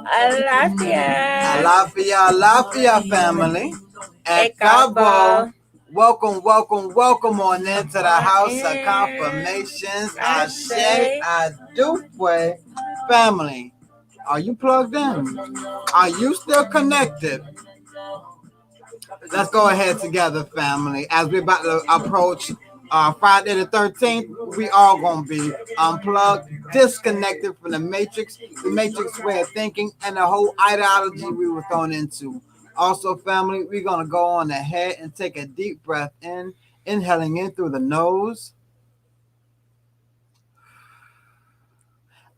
Alafia. Alafia family. At Cabo. Welcome on into the House of Confirmations. Ashe Adupwe family. Are you plugged in? Are you still connected? Let's go ahead together, family. As we're about to approach Friday the 13th, we all going to be unplugged, disconnected from the Matrix way of thinking, and the whole ideology we were thrown into. Also, family, we're going to go on ahead and take a deep breath in, inhaling in through the nose,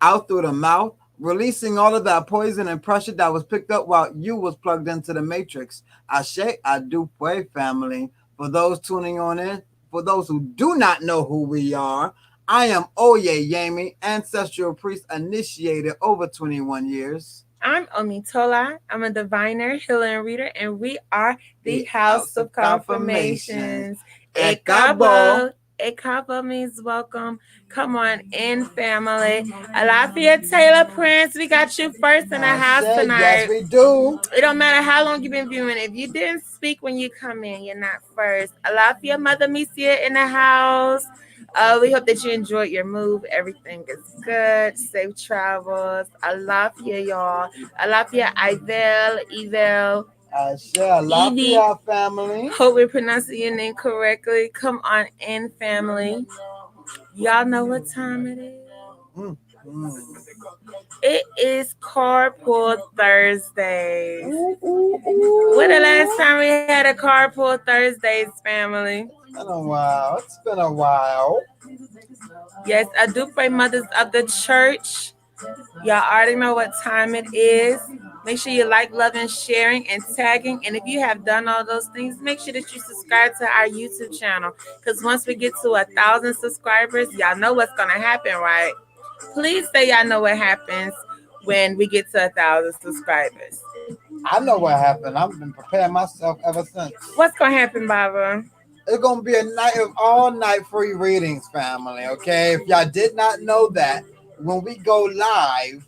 out through the mouth, releasing all of that poison and pressure that was picked up while you was plugged into the Matrix. Ashe Adupwe family. For those tuning on in, for those who do not know who we are, I am Oye Yemi, ancestral priest initiated over 21 years. I'm Omitola. I'm a diviner, healer, and reader, and we are the House of Confirmations. Ekabo. Ekabo means welcome. Come on in, family. Alafia Taylor Prince, we got you first in the house tonight. Yes, we do. It don't matter how long you've been viewing. If you didn't speak when you come in, you're not first. Alafia Mother Misia in the house. We hope that you enjoyed your move. Everything is good. Safe travels. I love you, y'all. I love you, Ivel. Alafia family. Hope we're pronouncing your name correctly. Come on in, family. Y'all know what time it is? It is Carpool Thursdays. When the last time we had a Carpool Thursdays, family? It's been a while. Yes, I do pray, mothers of the church. Y'all already know what time it is. Make sure you like, love, and sharing and tagging. And if you have done all those things, make sure that you subscribe to our YouTube channel. Because once we get to 1,000 subscribers, y'all know what's going to happen, right? Please say y'all know what happens when we get to 1,000 subscribers. I know what happened. I've been preparing myself ever since. What's going to happen, Baba? It's going to be a night of all night free readings, family, okay? If y'all did not know that, when we go live,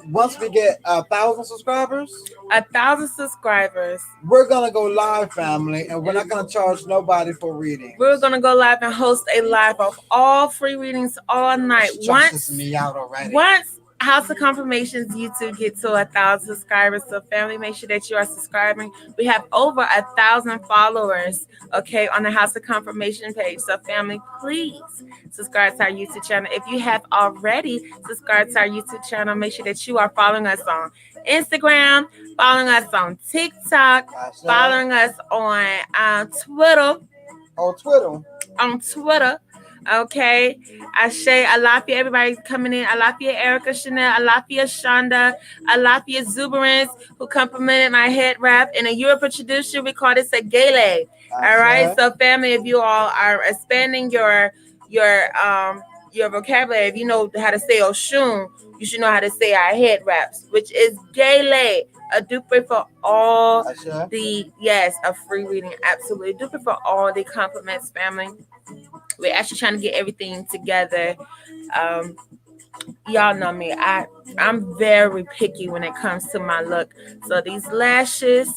once we get 1,000 subscribers, 1,000 subscribers, we're gonna go live, family, and we're not gonna charge nobody for reading. We're gonna go live and host a live of all free readings all night. Once me out already. Once House of Confirmations YouTube get to 1,000 subscribers, so family, make sure that you are subscribing. We have over 1,000 followers, okay, on the House of Confirmation page. So family, please subscribe to our YouTube channel. If you have already subscribed to our YouTube channel, make sure that you are following us on Instagram, following us on TikTok, following us on Twitter. On Twitter. Okay, Ashe, Alafia, everybody coming in. Alafia, Erica Chanel, Alafia, Shonda, Alafia, Zuberance, who complimented my head wrap. In a European tradition, we call this a gele. All right, so family, if you all are expanding your vocabulary, if you know how to say Oshun, you should know how to say our head wraps, which is gele. A dupe for all a free reading, absolutely. Dupe for all the compliments, family. We're actually trying to get everything together. Y'all know me. I'm very picky when it comes to my look. So these lashes,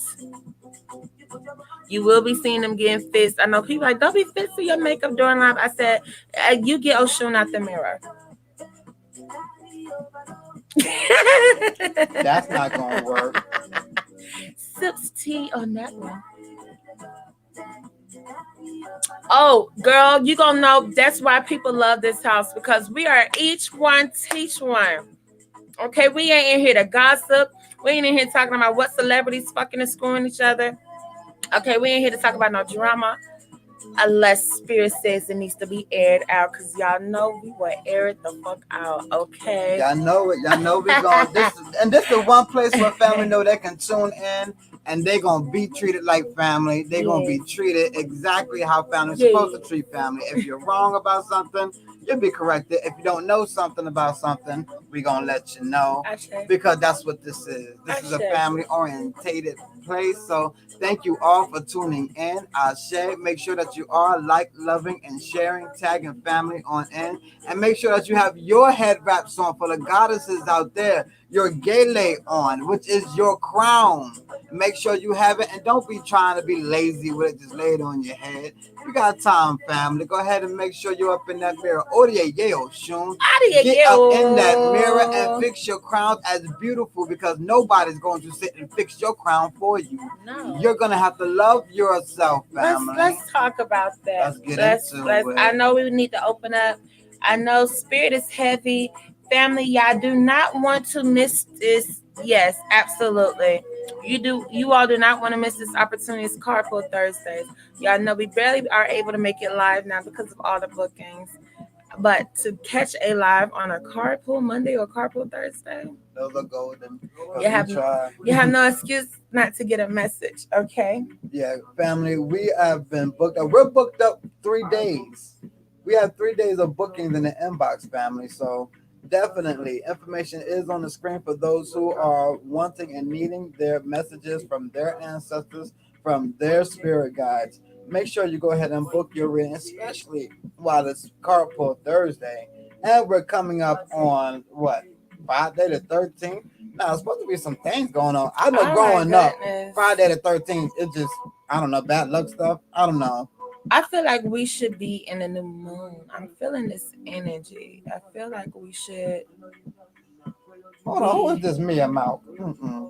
you will be seeing them getting fixed. I know people like, don't be fixing your makeup during live. I said, you get Oshun out the mirror. That's not gonna work. Sips tea on that one. Oh, girl, you gonna know that's why people love this house, because we are each one teach one. Okay, we ain't in here to gossip. We ain't in here talking about what celebrities fucking and screwing each other. Okay, we ain't here to talk about no drama, unless spirit says it needs to be aired out, because y'all know we will air it the fuck out. Okay, y'all know it. Y'all know we gonna this is one place where family know they can tune in. And they're going to be treated like family. They're going to be treated exactly how family's supposed to treat family. If you're wrong about something, you'll be corrected. If you don't know something about something, we're gonna let you know Ashe. because that's what this is. This is a Ashe. family orientated place. So thank you all for tuning in. Ashe. Make sure that you are like, loving, and sharing, tagging family on in, and make sure that you have your head wraps on for the goddesses out there. Your gele on, which is your crown. Make sure you have it, and don't be trying to be lazy with it. Just lay it on your head. You got time, family. Go ahead and make sure you're up in that mirror. Odia Yeo Shun. Get up in that mirror and fix your crown as beautiful because nobody's going to sit and fix your crown for you. No. You're gonna have to love yourself, family. Let's talk about that. Let's get into it. I know we need to open up. I know spirit is heavy. Family, y'all do not want to miss this. Yes, absolutely. You all do not want to miss this opportunity. It's Carpool Thursdays. Y'all know we barely are able to make it live now because of all the bookings. But to catch a live on a Carpool Monday or Carpool Thursday, those are golden. You have no excuse not to get a message, okay? Yeah, family, we have been booked up. We're booked up 3 days. We have 3 days of bookings in the inbox, family. So definitely, information is on the screen for those who are wanting and needing their messages from their ancestors, from their spirit guides. Make sure you go ahead and book your reading, especially while it's Carpool Thursday. And we're coming up on what? Friday the 13th. Now, there's supposed to be some things going on. I know growing up, Friday the 13th, it's just, I don't know, bad luck stuff. I don't know. I feel like we should be in the new moon. I'm feeling this energy. I feel like we should. Hold on, who is this Mia Mouth?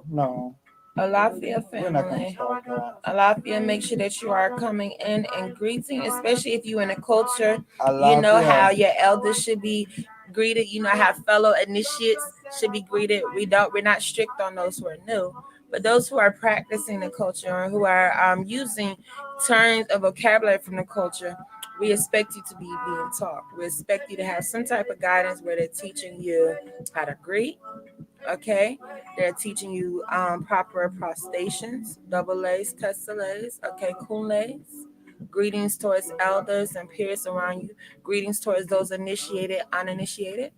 No. Alafia family. Alafia, make sure that you are coming in and greeting, especially if you're in a culture. You know how your elders should be greeted. You know how fellow initiates should be greeted. We're not strict on those who are new, but those who are practicing the culture or who are using terms of vocabulary from the culture, we expect you to be being taught. We expect you to have some type of guidance where they're teaching you how to greet. Okay, they're teaching you proper prostrations, double lays, tesselays, okay, kunlays, greetings towards elders and peers around you, greetings towards those initiated, uninitiated.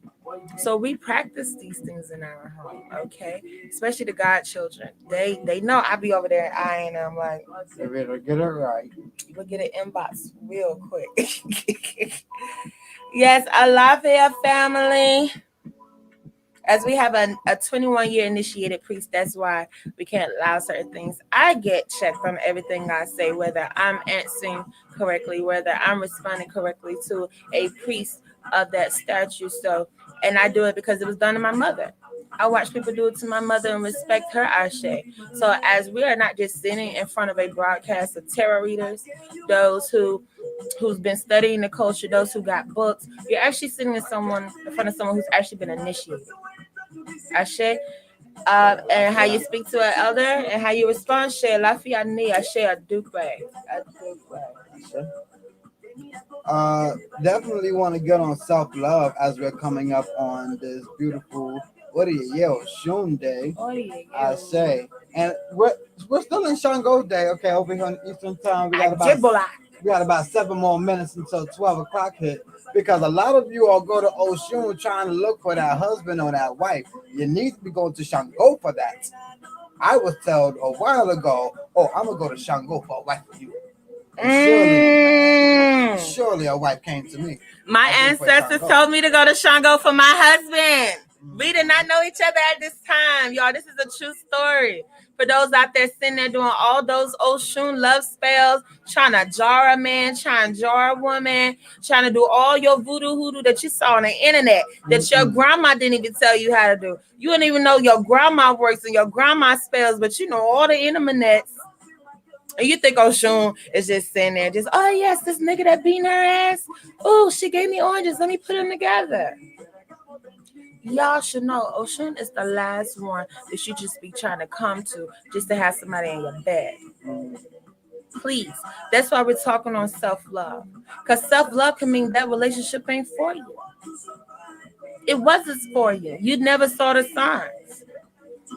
So we practice these things in our home, okay? Especially the godchildren. They know I be over there eyeing them like, you better get it right. We'll get an inbox real quick. Yes, I love your family. As we have a 21-year initiated priest, that's why we can't allow certain things. I get checked from everything I say, whether I'm answering correctly, whether I'm responding correctly to a priest of that statue. So, and I do it because it was done to my mother. I watch people do it to my mother and respect her ashe. So as we are not just sitting in front of a broadcast of tarot readers, those who's been studying the culture, those who got books, you're actually sitting in front of someone who's actually been initiated. Ashe. And how you speak to an elder and how you respond, share Lafia ni Ashe Adukwe. Definitely want to get on self-love as we're coming up on this beautiful Shun Day. I say. And we're still in Shango Day, okay, over here on Eastern Time. We got about 7 more minutes until 12 o'clock hit. Because a lot of you all go to Oshun trying to look for that husband or that wife. You need to be going to Shango for that. I was told a while ago, I'm going to go to Shango for a wife for you. Surely a wife came to me. My ancestors told me to go to Shango for my husband. We did not know each other at this time, y'all. This is a true story. For those out there sitting there doing all those Oshun love spells, trying to jar a man, trying to jar a woman, trying to do all your voodoo hoodoo that you saw on the internet that your grandma didn't even tell you how to do. You didn't even know your grandma works and your grandma spells, but you know all the internets. And you think Oshun is just sitting there, just, oh yes, this nigga that beating her ass. Oh, she gave me oranges. Let me put them together. Y'all should know Oshun is the last one that you just be trying to come to just to have somebody in your bed. Please. That's why we're talking on self-love. Because self-love can mean that relationship ain't for you. It wasn't for you. You never saw the signs.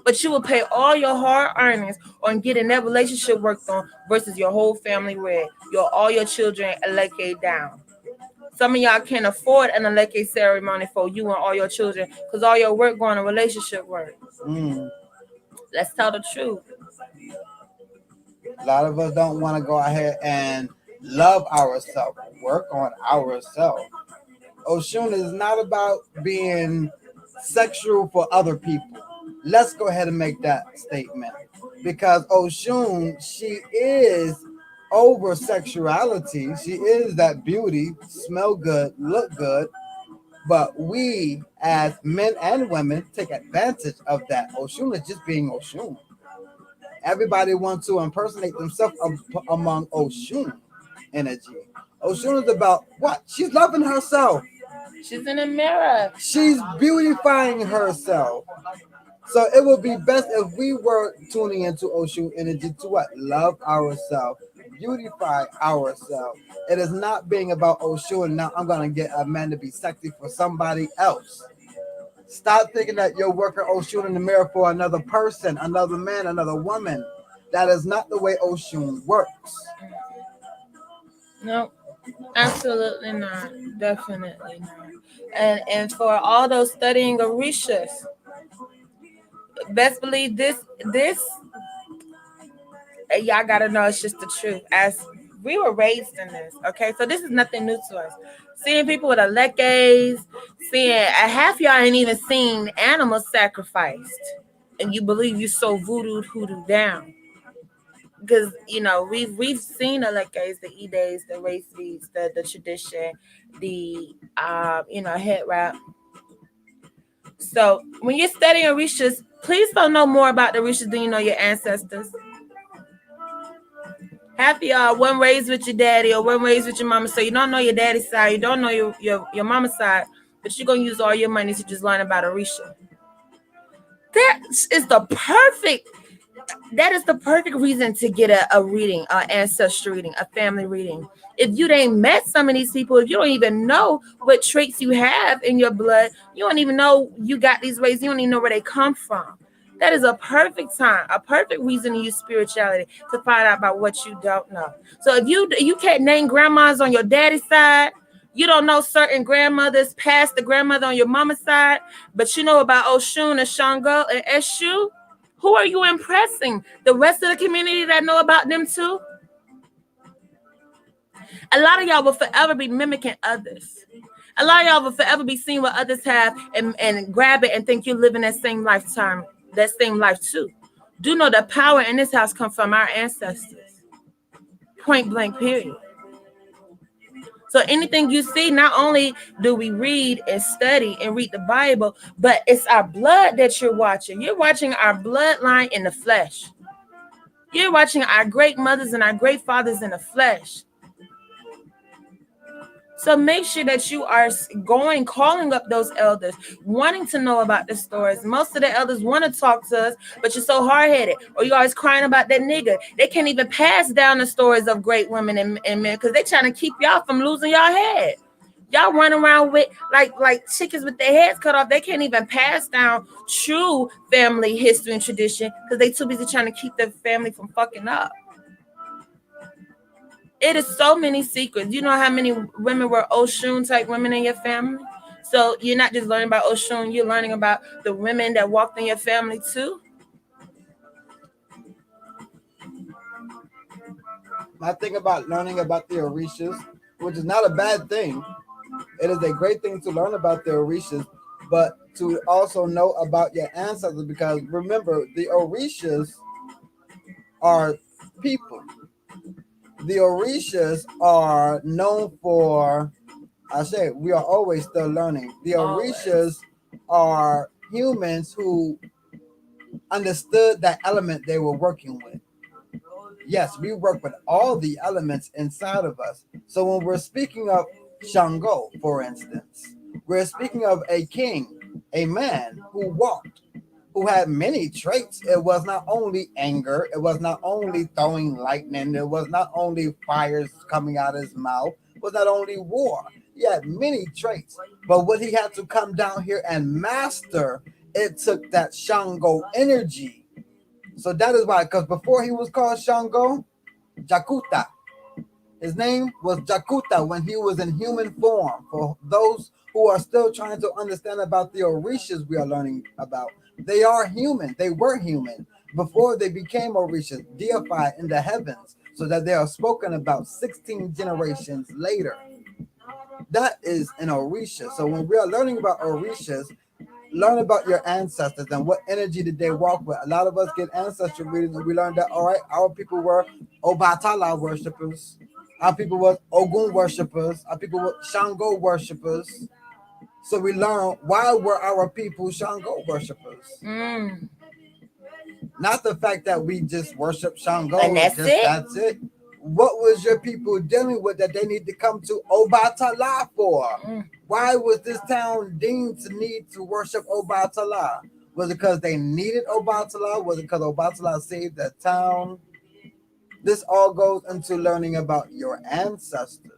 But you will pay all your hard earnings on getting that relationship worked on versus your whole family red, all your children elected down. Some of y'all can't afford an Aleke ceremony for you and all your children because all your work going to relationship work. Let's tell the truth. A lot of us don't want to go ahead and love ourselves, work on ourselves. Oshun is not about being sexual for other people. Let's go ahead and make that statement. Because Oshun, she is over sexuality. She is that beauty, smell good, look good. But we, as men and women, take advantage of that. Oshun is just being Oshun. Everybody wants to impersonate themselves among Oshun energy. Oshun is about what? She's loving herself. She's in the mirror. She's beautifying herself. So it would be best if we were tuning into Oshun energy to what? Love ourselves, beautify ourselves. It is not being about Oshun. Now I'm gonna get a man to be sexy for somebody else. Stop thinking that you're working Oshun in the mirror for another person, another man, another woman. That is not the way Oshun works. No, absolutely not. Definitely not. And for all those studying Orishas, best believe this y'all gotta know it's just the truth. As we were raised in this, okay? So this is nothing new to us. Seeing people with alekes, seeing half y'all ain't even seen animals sacrificed, and you believe you so hoodoo down. Because you know we've seen alekes, the ides, the race beads, the tradition, the head wrap. So when you're studying Orishas, please don't know more about the Orishas than you know your ancestors. Half of y'all one raised with your daddy or one raised with your mama, so you don't know your daddy's side, you don't know your mama's side, but you're gonna use all your money to just learn about Orisha. That is the perfect reason to get a reading, an ancestry reading, a family reading. If you ain't met some of these people, if you don't even know what traits you have in your blood, you don't even know you got these ways, you don't even know where they come from. That is a perfect time, a perfect reason to use spirituality to find out about what you don't know. So if you can't name grandmas on your daddy's side, you don't know certain grandmothers past the grandmother on your mama's side, but you know about Oshun and Shango and Eshu, who are you impressing? The rest of the community that know about them too? A lot of y'all will forever be mimicking others. A lot of y'all will forever be seeing what others have and grab it and think you're living that same lifetime, that same life too. Do know the power in this house come from our ancestors. Point blank, period. So anything you see, not only do we read and study and read the Bible, but it's our blood that you're watching. You're watching our bloodline in the flesh. You're watching our great mothers and our great fathers in the flesh. So make sure that you are calling up those elders, wanting to know about the stories. Most of the elders want to talk to us, but you're so hard-headed, or you're always crying about that nigga. They can't even pass down the stories of great women and men because they're trying to keep y'all from losing y'all head. Y'all run around with like chickens with their heads cut off. They can't even pass down true family history and tradition because they too busy trying to keep their family from fucking up. It is so many secrets. You know how many women were Oshun type women in your family? So you're not just learning about Oshun, you're learning about the women that walked in your family too. I think about learning about the Orishas, which is not a bad thing. It is a great thing to learn about the Orishas, but to also know about your ancestors, because remember, the Orishas are people. The Orishas are known for, we are always still learning. The Orishas are humans who understood that element they were working with. Yes, we work with all the elements inside of us. So when we're speaking of Shango, for instance, we're speaking of a king, a man who walked, who had many traits. It was not only anger, it was not only throwing lightning, it was not only fires coming out of his mouth, it was not only war. He had many traits. But what he had to come down here and master, it took that Shango energy. So that is why, because before he was called Shango, Jakuta. His name was Jakuta when he was in human form. For those who are still trying to understand about the Orishas we are learning about, they are human. They were human before they became Orishas, deified in the heavens, so that they are spoken about 16 generations later. That is an Orisha. So when we are learning about Orishas, learn about your ancestors and what energy did they walk with. A lot of us get ancestry readings and we learned that, all right, our people were Obatala worshippers, our people were Ogun worshippers, our people were Shango worshippers. So we learn, why were our people Shango worshippers? Mm. Not the fact that we just worship Shango, And that's just it? that's it. What was your people dealing with that they need to come to Obatala for? Mm. Why was this town deemed to need to worship Obatala? Was it because they needed Obatala? Was it because Obatala saved the town? This all goes into learning about your ancestors.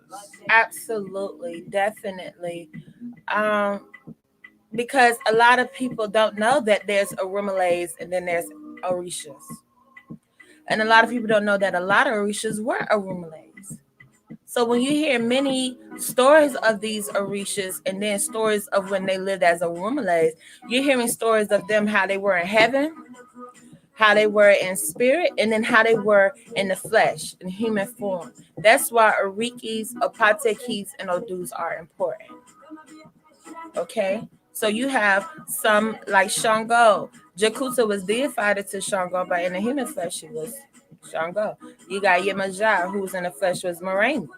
Absolutely, definitely. Um, because a lot of people don't know that there's Orumalays and then there's Orishas. And a lot of people don't know that a lot of Orishas were Orumalays. So when you hear many stories of these Orishas and then stories of when they lived as Orumalays, you're hearing stories of them how they were in heaven, how they were in spirit, and then how they were in the flesh, in human form. That's why Orikis, Opatekis, and Odus are important. Okay? So you have some like Shango. Jakuta was deified to Shango, but in the human flesh, he was Shango. You got Yemaja, who's in the flesh was Moraine.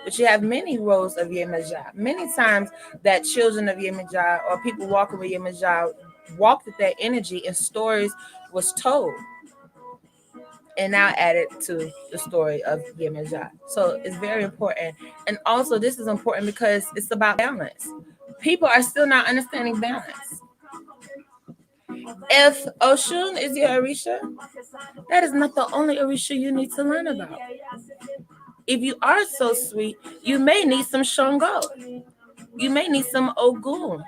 But you have many roles of Yemaja. Many times that children of Yemaja or people walking with Yemaja walked with that energy and stories was told and now added to the story of Yemaja. So it's very important. And also this is important because it's about balance. People are still not understanding balance. If Oshun is your Orisha, that is not the only Orisha you need to learn about. If you are so sweet, you may need some Shango. You may need some Ogun.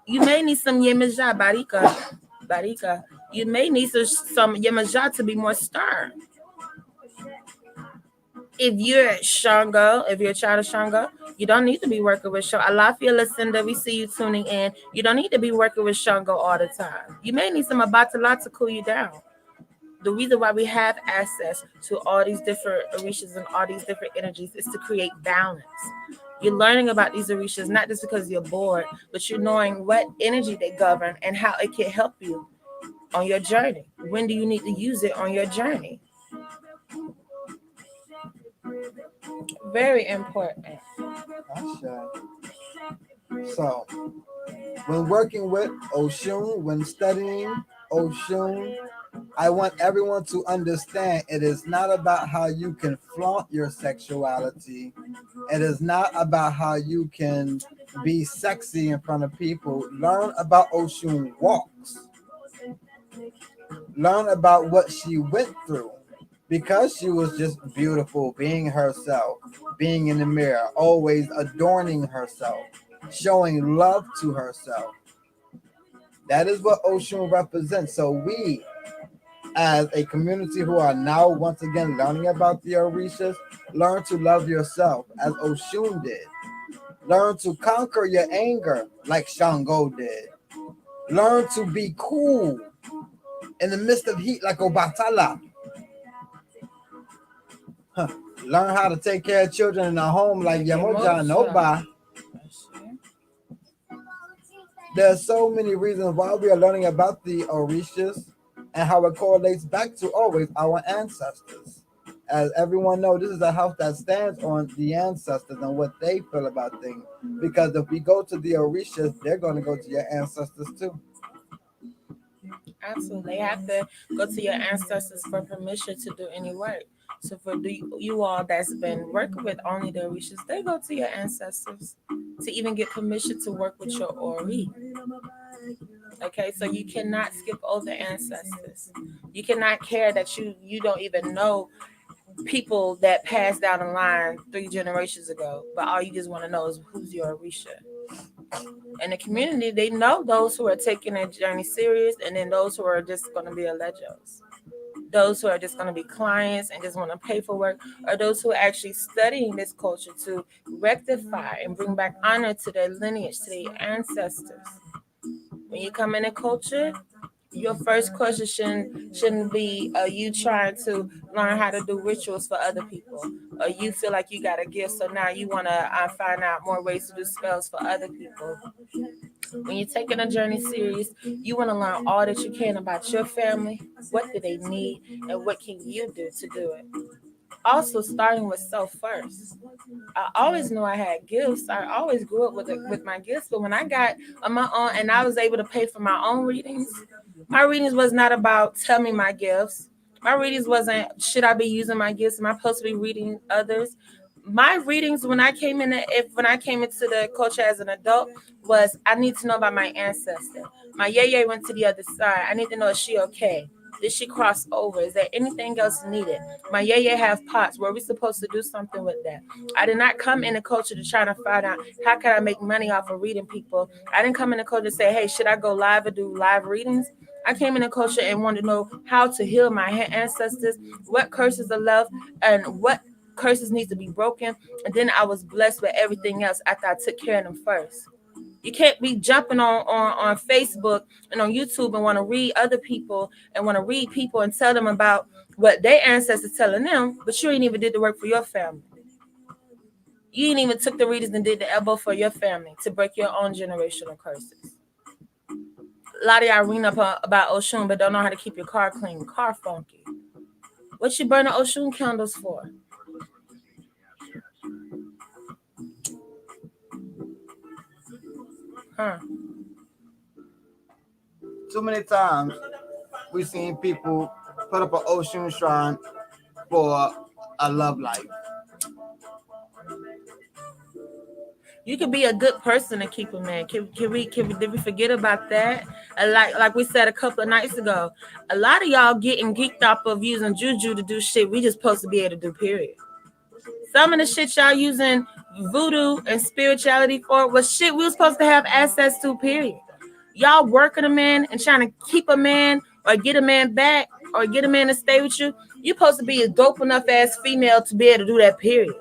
You may need some Yemaja, Barika. You may need some Yemaja to be more stern. If you're Shango, if you're a child of Shango, you don't need to be working with Shango. Alafia Lucinda, we see you tuning in. You don't need to be working with Shango all the time. You may need some Abatala to cool you down. The reason why we have access to all these different orishas and all these different energies is to create balance. You're learning about these orishas not just because you're bored, but you're knowing what energy they govern and how it can help you on your journey. When do you need to use it on your journey? Very important. So, when working with Oshun, when studying Oshun, I want everyone to understand it is not about how you can flaunt your sexuality. It is not about how you can be sexy in front of people. Learn about Oshun walks. Learn about what she went through. Because she was just beautiful, being herself, being in the mirror, always adorning herself, showing love to herself. That is what Oshun represents. So we, as a community who are now once again learning about the Orishas, learn to love yourself as Oshun did. Learn to conquer your anger like Shango did. Learn to be cool in the midst of heat like Obatala. Learn how to take care of children in a home like Yamoja Noba. There are so many reasons why we are learning about the Orishas and how it correlates back to always our ancestors. As everyone knows, this is a house that stands on the ancestors and what they feel about things. Because if we go to the Orishas, they're going to go to your ancestors too. Absolutely. They have to go to your ancestors for permission to do any work. So for you all that's been working with only the Orishas, they go to your ancestors to even get permission to work with your Ori. Okay, so you cannot skip over ancestors. You cannot care that you don't even know people that passed down the line 3 generations ago, but all you just want to know is who's your Orisha. In the community, they know those who are taking their journey serious, and then those who are just going to be allegos. those who are just going to be clients and just want to pay for work, or those who are actually studying this culture to rectify and bring back honor to their lineage, to their ancestors. When you come in a culture, your first question shouldn't be you trying to learn how to do rituals for other people, or you feel like you got a gift, so now you want to find out more ways to do spells for other people. When you're taking a journey serious, you want to learn all that you can about your family, what do they need, and what can you do to do it. Also, starting with self first. I always knew I had gifts. I always grew up with my gifts, but when I got on my own and I was able to pay for my own readings, my readings was not about tell me my gifts. My readings wasn't should I be using my gifts? Am I supposed to be reading others? My readings when I came into the culture as an adult was I need to know about my ancestor. My yeye went to the other side. I need to know, is she okay? Did she cross over? Is there anything else needed? My yeye have pots. Were we supposed to do something with that? I did not come in the culture to try to find out how can I make money off of reading people. I didn't come in the culture to say, hey, should I go live or do live readings? I came in the culture and wanted to know how to heal my ancestors, what curses are left, and what curses need to be broken. And then I was blessed with everything else after I took care of them first. You can't be jumping on Facebook and on YouTube and want to read other people and want to read people and tell them about what their ancestors telling them, but you ain't even did the work for your family. You ain't even took the readings and did the elbow for your family to break your own generational curses. A lot of y'all reading up about Oshun, but don't know how to keep your car clean, car funky. What you burning Oshun candles for? Huh? Too many times we've seen people put up an Oshun shrine for a love life. You could be a good person and keep a man. Did we forget about that? Like we said a couple of nights ago, a lot of y'all getting geeked up of using juju to do shit we just supposed to be able to do, period. Some of the shit y'all using voodoo and spirituality for was shit we were supposed to have access to, period. Y'all working a man and trying to keep a man or get a man back or get a man to stay with you. You're supposed to be a dope enough ass female to be able to do that, period.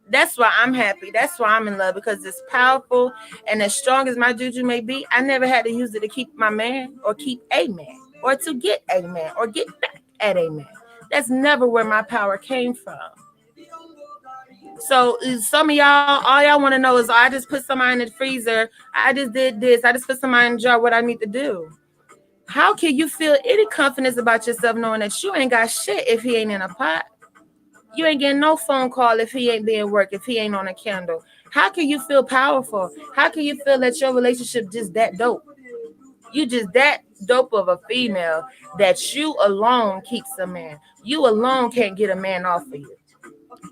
That's why I'm happy. That's why I'm in love, because it's powerful, and as strong as my juju may be, I never had to use it to keep my man or keep a man or to get a man or get back at a man. That's never where my power came from. So some of y'all, all y'all want to know is, I just put somebody in the freezer. I just did this. I just put somebody in the jar. What I need to do. How can you feel any confidence about yourself knowing that you ain't got shit if he ain't in a pot? You ain't getting no phone call if he ain't being work, if he ain't on a candle. How can you feel powerful? How can you feel that your relationship just that dope? You just that dope of a female that you alone keeps a man. You alone can't get a man off of you.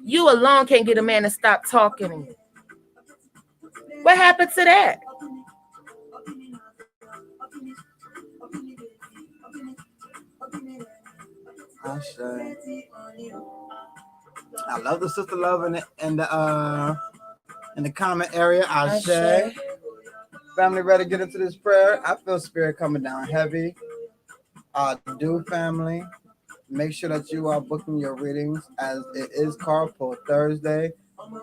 You alone can't get a man to stop talking to you. What happened to that? I love the sister love in the comment area. Ashe. Family, ready to get into this prayer? I feel spirit coming down heavy. Do family, make sure that you are booking your readings, as it is Carpool Thursday.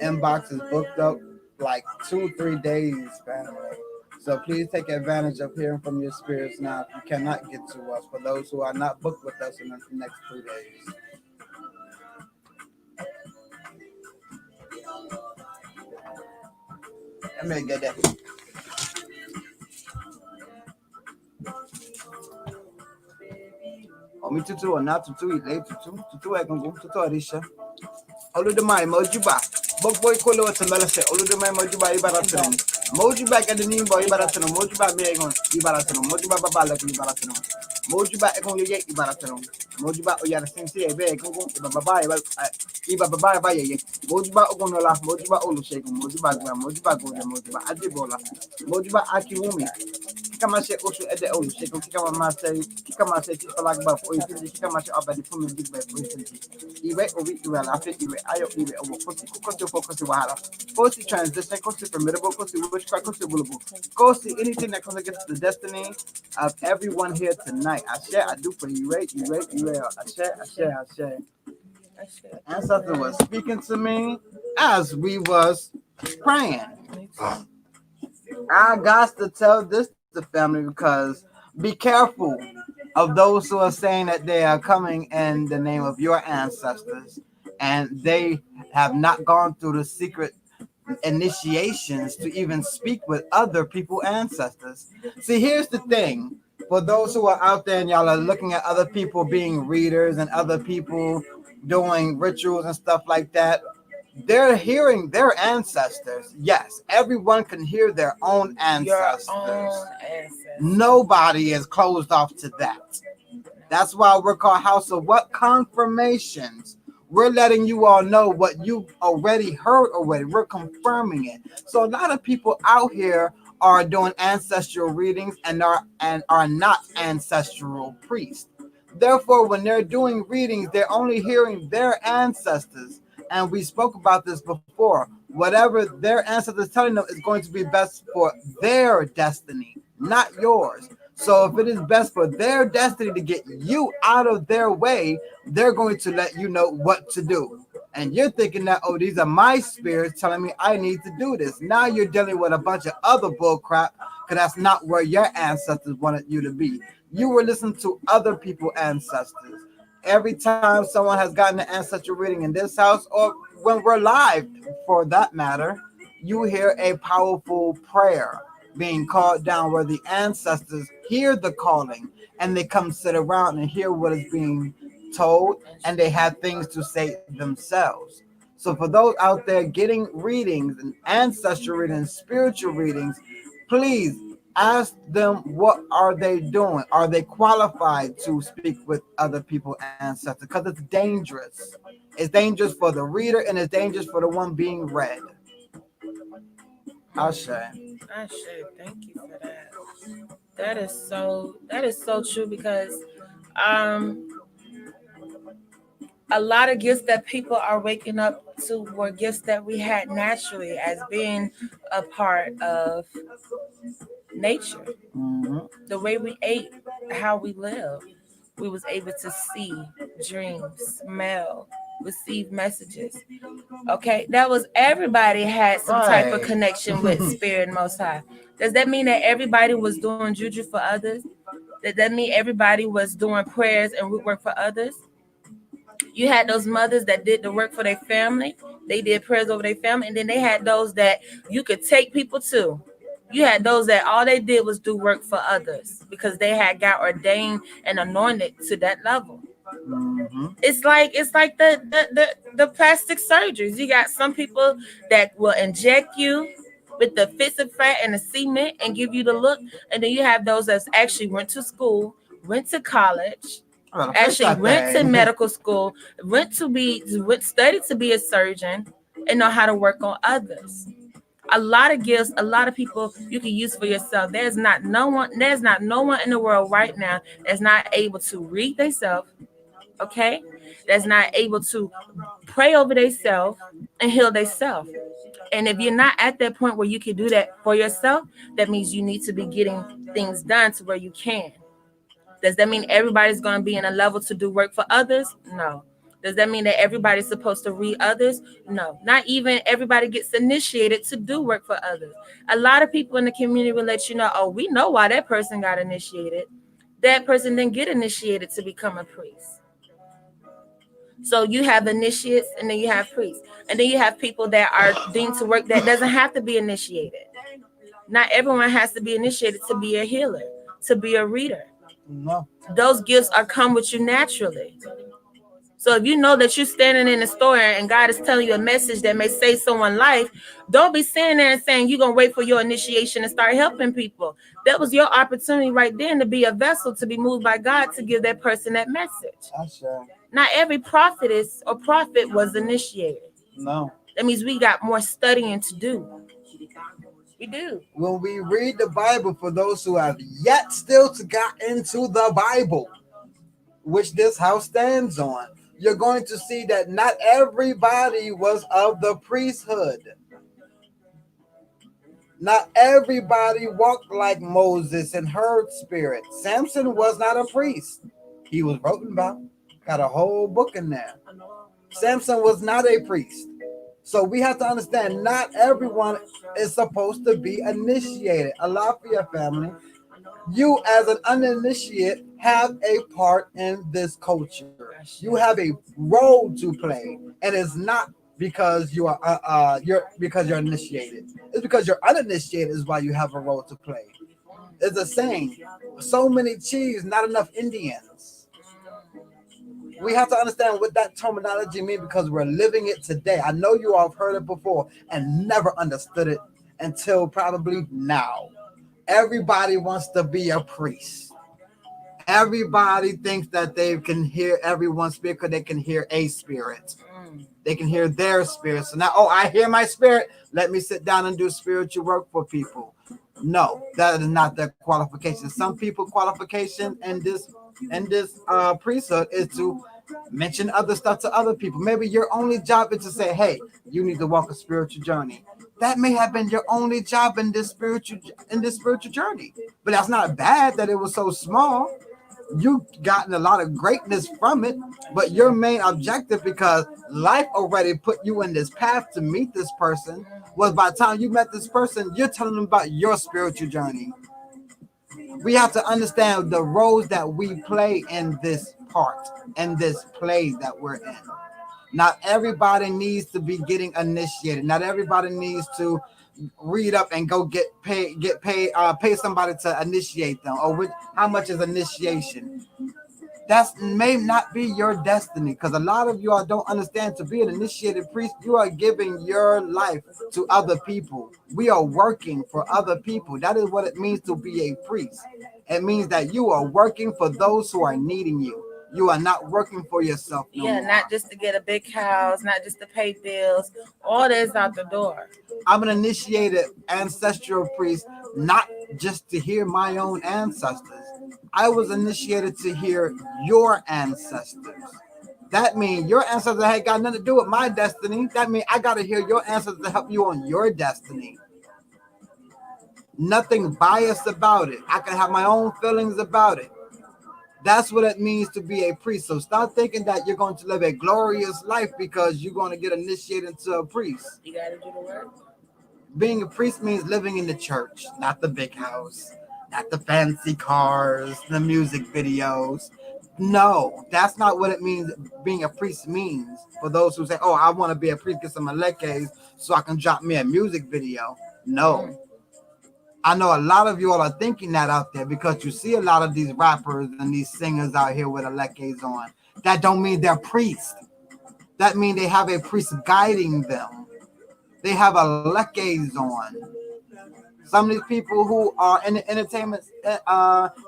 Inbox is booked up like 2-3 days, family. So please take advantage of hearing from your spirits now if you cannot get to us, for those who are not booked with us in the next 2 days. Let me get that. Omi tutu or not tutu, late tutu I can go to Torisha. All of the my mojuba. Book boy colo at Melissa, all of the my mojuba Ibaratano. Mojuba at the name boy Ibaratano, Mojuba Megon, Ibaratano, Mojuba Babala Ibaratano. Mojuba Egon Yet Ibaratano. Mojuba Oyana Sensei, Bego, Baba, Iba Baba, Mojuba Ogonola, Mojuba Olushego, Mojuba Adibola, Mojuba Akiwumi. Kikamashe Oshu at the Olushego, Kikamase, Kikalak Buff, or Kikamase up at the Fumin Big Bay, iwe ovi iwe alafi iwe ayo iwe owo kosi kosi kosi wahala kosi transition kosi formidable kosi witchcraft kosi bulubu kosi anything that comes against the destiny of everyone here tonight. I share I do for iwe I share. Ancestor was speaking to me as we was praying. I got to tell this to family because be careful of those who are saying that they are coming in the name of your ancestors and they have not gone through the secret initiations to even speak with other people ancestors. See, here's the thing. For those who are out there and y'all are looking at other people being readers and other people doing rituals and stuff like that, they're hearing their ancestors. Yes, everyone can hear their own ancestors. Nobody is closed off to that. That's why we're called House of what? Confirmations. We're letting you all know what you already heard already. We're confirming it. So a lot of people out here are doing ancestral readings and are not ancestral priests. Therefore, when they're doing readings, they're only hearing their ancestors. And we spoke about this before. Whatever their ancestors telling them is going to be best for their destiny, not yours. So if it is best for their destiny to get you out of their way, they're going to let you know what to do. And you're thinking that, oh, these are my spirits telling me I need to do this. Now you're dealing with a bunch of other bull crap because that's not where your ancestors wanted you to be. You were listening to other people's ancestors. Every time someone has gotten an ancestral reading in this house, or when we're live for that matter, you hear a powerful prayer being called down where the ancestors hear the calling and they come sit around and hear what is being told and they have things to say themselves. So for those out there getting readings and ancestral readings, spiritual readings, please ask them what are they doing. Are they qualified to speak with other people's ancestors? Because it's dangerous. It's dangerous for the reader and it's dangerous for the one being read. Ashe. Thank you for that. That is so true because a lot of gifts that people are waking up to were gifts that we had naturally as being a part of nature. The way we ate, how we live, we was able to see, dream, smell, receive messages. Okay, that was everybody had some type of connection with spirit most high. Does that mean that everybody was doing juju for others? Does that mean everybody was doing prayers and root work for others? You had those mothers that did the work for their family. They did prayers over their family. And then they had those that you could take people to. You had those that all they did was do work for others because they had got ordained and anointed to that level. It's like the plastic surgeries. You got some people that will inject you with the fits of fat and the cement and give you the look. And then you have those that actually went to school, went to college, actually went to medical school, studied to be a surgeon and know how to work on others. A lot of gifts, a lot of people you can use for yourself. There's not no one in the world right now that's not able to read themselves, okay? That's not able to pray over themselves and heal themselves. And if you're not at that point where you can do that for yourself, that means you need to be getting things done to where you can. Does that mean everybody's going to be in a level to do work for others? No. Does that mean that everybody's supposed to read others? No. Not even everybody gets initiated to do work for others. A lot of people in the community will let you know, oh, we know why that person got initiated. That person didn't get initiated to become a priest. So you have initiates and then you have priests. And then you have people that are deemed to work that doesn't have to be initiated. Not everyone has to be initiated to be a healer, to be a reader. No. Those gifts are come with you naturally. So if you know that you're standing in the store and God is telling you a message that may save someone's life, don't be standing there and saying you're going to wait for your initiation and start helping people. That was your opportunity right then to be a vessel, to be moved by God to give that person that message. Not every prophetess or prophet was initiated. No. That means we got more studying to do. We do. When we read the Bible, for those who have yet still to got into the Bible, which this house stands on, you're going to see that not everybody was of the priesthood. Not everybody walked like Moses and heard spirit. Samson was not a priest. He was written about. Got a whole book in there. Samson was not a priest. So we have to understand not everyone is supposed to be initiated. Alafia family, you as an uninitiate have a part in this culture. You have a role to play, and it's not because you're initiated. It's because you're uninitiated is why you have a role to play. It's a saying: so many chiefs, not enough Indians. We have to understand what that terminology means because we're living it today. I know you all have heard it before and never understood it until probably now. Everybody wants to be a priest. Everybody thinks that they can hear everyone's spirit because they can hear a spirit. They can hear their spirit. So now, oh, I hear my spirit. Let me sit down and do spiritual work for people. No, that is not their qualification. Some people qualification in this priesthood is to mention other stuff to other people. Maybe your only job is to say, hey, you need to walk a spiritual journey. That may have been your only job in this spiritual journey. But that's not bad that it was so small. You've gotten a lot of greatness from it, but your main objective, because life already put you in this path to meet this person, was by the time you met this person, you're telling them about your spiritual journey. We have to understand the roles that we play in this part, in this play that we're in. Not everybody needs to be getting initiated. Not everybody needs to read up and go get paid, pay somebody to initiate them. Or how much is initiation? That may not be your destiny, because a lot of you all don't understand. To be an initiated priest, you are giving your life to other people. We are working for other people. That is what it means to be a priest. It means that you are working for those who are needing you. You are not working for yourself. Yeah, not just to get a big house, not just to pay bills. All that's out the door. I'm an initiated ancestral priest, not just to hear my own ancestors. I was initiated to hear your ancestors. That means your ancestors had got nothing to do with my destiny. That means I got to hear your ancestors to help you on your destiny. Nothing biased about it. I can have my own feelings about it. That's what it means to be a priest. So stop thinking that you're going to live a glorious life because you're going to get initiated into a priest. You got to do the work. Being a priest means living in the church, not the big house, not the fancy cars, the music videos. No, that's not what it means. Being a priest means for those who say, oh, I want to be a priest, get some alekes so I can drop me a music video. No. I know a lot of you all are thinking that out there because you see a lot of these rappers and these singers out here with alekes on. That don't mean they're priests. That means they have a priest guiding them. They have alekes on. Some of these people who are in the entertainment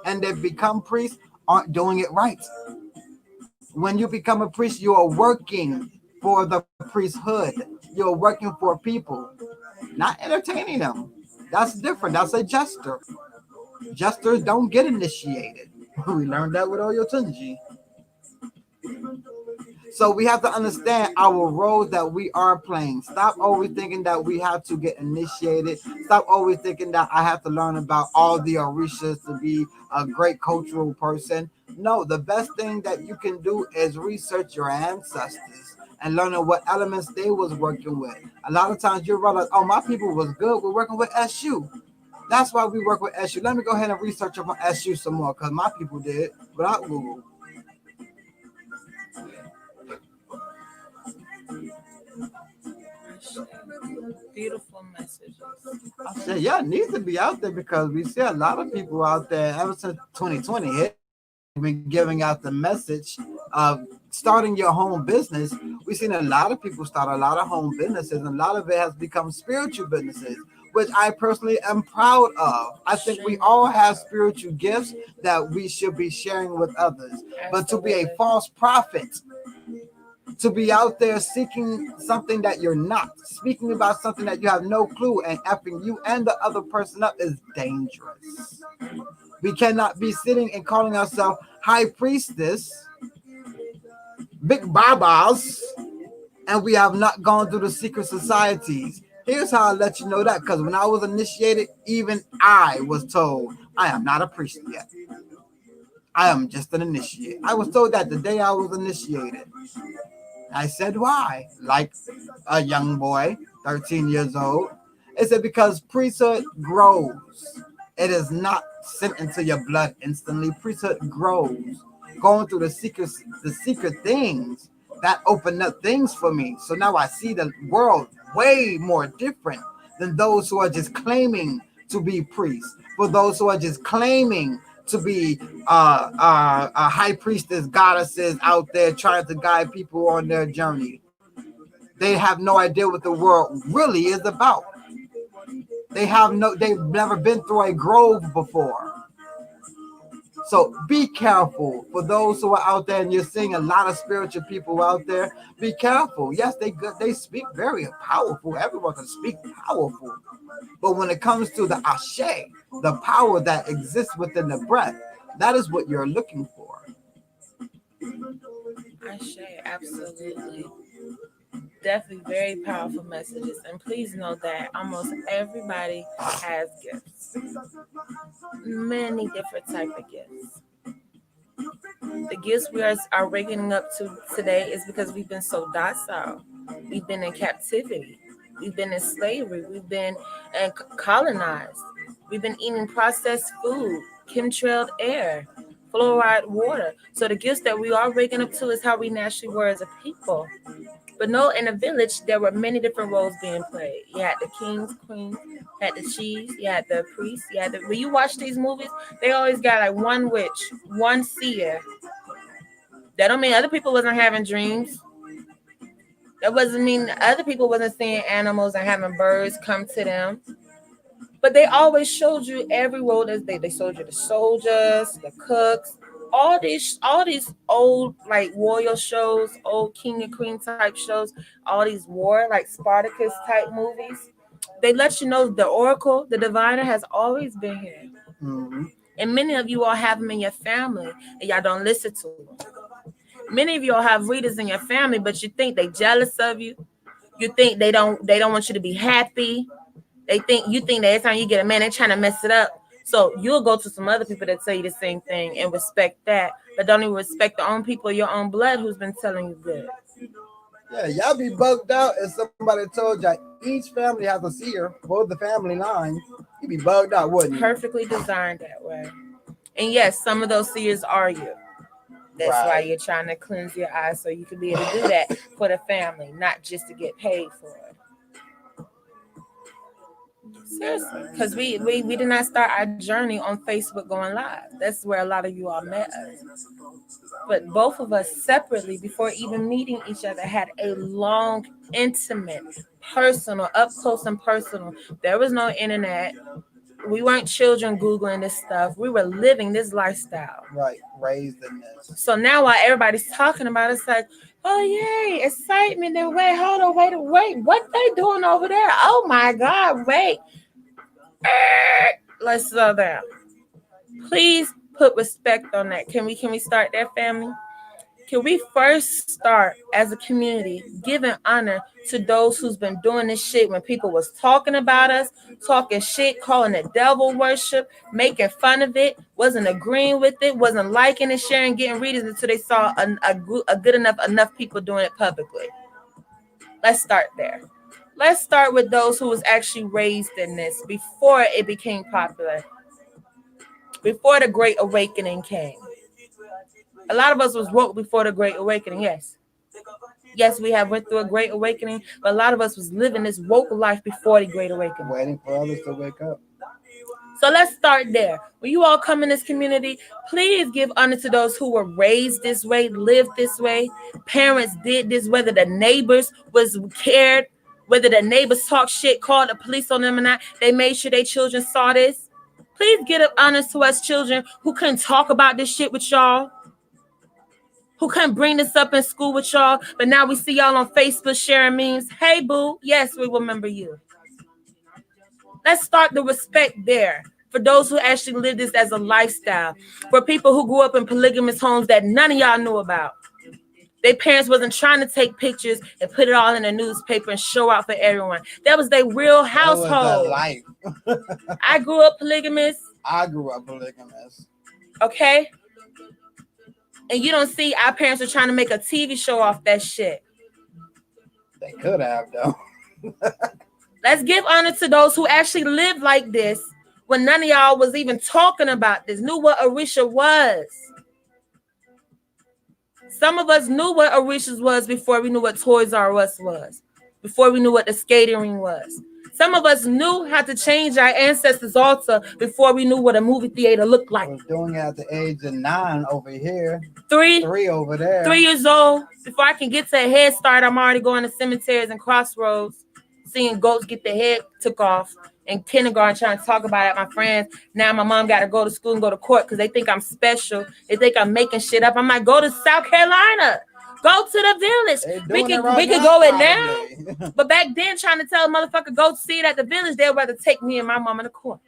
and they become priests aren't doing it right. When you become a priest, you are working for the priesthood. You're working for people, not entertaining them. That's different. That's a jester. Jesters don't get initiated. We learned that with Oyo Tunji. So we have to understand our roles that we are playing. Stop always thinking that we have to get initiated. Stop always thinking that I have to learn about all the Orishas to be a great cultural person. No, the best thing that you can do is research your ancestors and learning what elements they was working with. A lot of times you realize, oh, my people was good. We're working with SU. That's why we work with SU. Let me go ahead and research about SU some more because my people did without Google. Beautiful messages. I said, yeah, it needs to be out there because we see a lot of people out there ever since 2020 hit. Been giving out the message of starting your home business. We've seen a lot of people start a lot of home businesses, and a lot of it has become spiritual businesses, which I personally am proud of. I think we all have spiritual gifts that we should be sharing with others. But to be a false prophet, to be out there seeking something that you're not, speaking about something that you have no clue, and effing you and the other person up is dangerous. We cannot be sitting and calling ourselves high priestess big babas, and we have not gone through the secret societies. Here's how I let you know that, because when I was initiated, even I was told I am not a priest yet. I am just an initiate. I was told that the day I was initiated. I said, why? Like a young boy, 13 years old. It said, because priesthood grows. It is not sent into your blood instantly. Priesthood grows. Going through the secret things that opened up things for me. So now I see the world way more different than those who are just claiming to be priests. For those who are just claiming to be high priestess goddesses out there trying to guide people on their journey. They have no idea what the world really is about. They've never been through a grove before. So be careful for those who are out there, and you're seeing a lot of spiritual people out there. Be careful. Yes, they speak very powerful. Everyone can speak powerful. But when it comes to the ashe, the power that exists within the breath, that is what you're looking for. Ashe, absolutely. Definitely very powerful messages. And please know that almost everybody has gifts. Many different type of gifts. The gifts we are waking up to today is because we've been so docile. We've been in captivity. We've been in slavery. We've been colonized. We've been eating processed food, chemtrailed air, fluoride water. So the gifts that we are waking up to is how we naturally were as a people. But no, in a village, there were many different roles being played. You had the kings, queens, you had the chiefs, you had the priests, you had the. When you watch these movies, they always got like one witch, one seer. That don't mean other people wasn't having dreams. That doesn't mean other people wasn't seeing animals and having birds come to them. But they always showed you every role that they showed you the soldiers, the cooks, all these old like warrior shows, old king and queen type shows, all these war like Spartacus type movies. They let you know the oracle, the diviner has always been here. Mm-hmm. And many of you all have them in your family and y'all don't listen to them. Many of you all have readers in your family, but you think they jealous of you. You think they don't want you to be happy. You think that every time you get a man, they're trying to mess it up. So you'll go to some other people that tell you the same thing and respect that, but don't even respect the own people, your own blood, who's been telling you good. Yeah, y'all be bugged out if somebody told you each family has a seer, both the family line. You'd be bugged out, wouldn't you? Perfectly designed that way. And yes, some of those seers are you. That's right. Why you're trying to cleanse your eyes so you can be able to do that for the family, not just to get paid for it. Seriously, because we did not start our journey on Facebook going live. That's where a lot of you all met us. But both of us separately, before even meeting each other, had a long, intimate, personal, up close and personal. There was no internet. We weren't children Googling this stuff. We were living this lifestyle. Right, raised in this. So now while everybody's talking about it, it's like, oh yay, excitement. Then wait, hold on, wait. What they doing over there? Oh my God, wait. Let's slow down. Please put respect on that. Can we start there, family? Can we first start as a community giving honor to those who's been doing this shit when people was talking about us, talking shit, calling it devil worship, making fun of it, wasn't agreeing with it, wasn't liking and sharing, getting readers until they saw a good enough people doing it publicly. Let's start there. Let's start with those who was actually raised in this before it became popular, before the Great Awakening came. A lot of us was woke before the Great Awakening, yes. Yes, we have went through a Great Awakening, but a lot of us was living this woke life before the Great Awakening. Waiting for others to wake up. So let's start there. When you all come in this community, please give honor to those who were raised this way, lived this way. Parents did this, whether the neighbors was cared, whether the neighbors talked shit, called the police on them or not. They made sure their children saw this. Please give honor to us children who couldn't talk about this shit with y'all, who couldn't bring this up in school with y'all, but now we see y'all on Facebook sharing memes. Hey, boo. Yes, we remember you. Let's start the respect there for those who actually live this as a lifestyle, for people who grew up in polygamous homes that none of y'all knew about. Their parents wasn't trying to take pictures and put it all in the newspaper and show out for everyone. That was their real household. That was life. I grew up polygamous. I grew up polygamous. Okay? And you don't see our parents are trying to make a TV show off that shit. They could have, though. Let's give honor to those who actually lived like this when none of y'all was even talking about this, knew what Orisha was. Some of us knew what Orisha's was before we knew what Toys R Us was, before we knew what the skating ring was. Some of us knew how to change our ancestors' altar before we knew what a movie theater looked like. I was doing it at the age of 9 over here. 3 over there. 3 years old. Before I can get to a head start, I'm already going to cemeteries and crossroads, seeing goats get their head took off. In kindergarten, trying to talk about it at my friends. Now my mom got to go to school and go to court because they think I'm special. They think I'm making shit up. I'm like, go to South Carolina. Go to the village. We could go it now. But back then, trying to tell a motherfucker go see it at the village, they'd rather take me and my mom to court.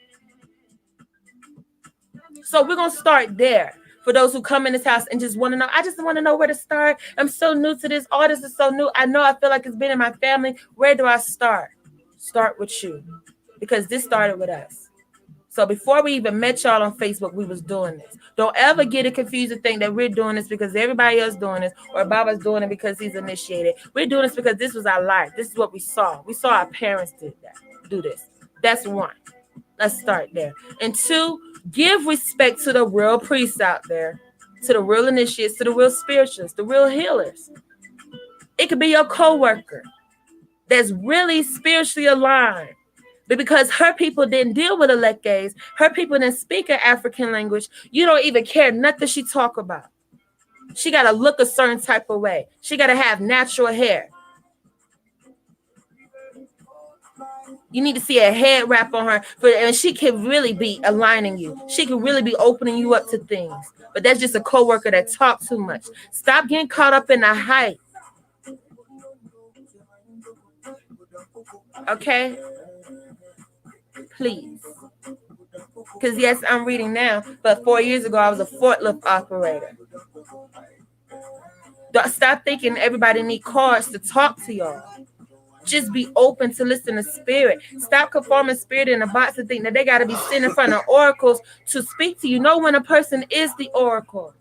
So we're going to start there. For those who come in this house and just want to know, I just want to know where to start. I'm so new to this. All this is so new. I know I feel like it's been in my family. Where do I start? Start with you. Because this started with us. So before we even met y'all on Facebook, we was doing this. Don't ever get it confused and think that we're doing this because everybody else doing this or Baba's doing it because he's initiated. We're doing this because this was our life. This is what we saw. We saw our parents do this. That's one. Let's start there. And 2, give respect to the real priests out there, to the real initiates, to the real spiritualists, the real healers. It could be your coworker that's really spiritually aligned. But because her people didn't deal with Eleke's, her people didn't speak an African language, you don't even care nothing she talk about. She got to look a certain type of way. She got to have natural hair. You need to see a head wrap on her, and she can really be aligning you. She can really be opening you up to things. But that's just a coworker that talks too much. Stop getting caught up in the hype. Okay? Please. Because yes, I'm reading now, but 4 years ago, I was a forklift operator. Stop thinking everybody need cars to talk to y'all. Just be open to listen to spirit. Stop conforming spirit in a box and think that they got to be sitting in front of oracles to speak to you. Know when a person is the oracle.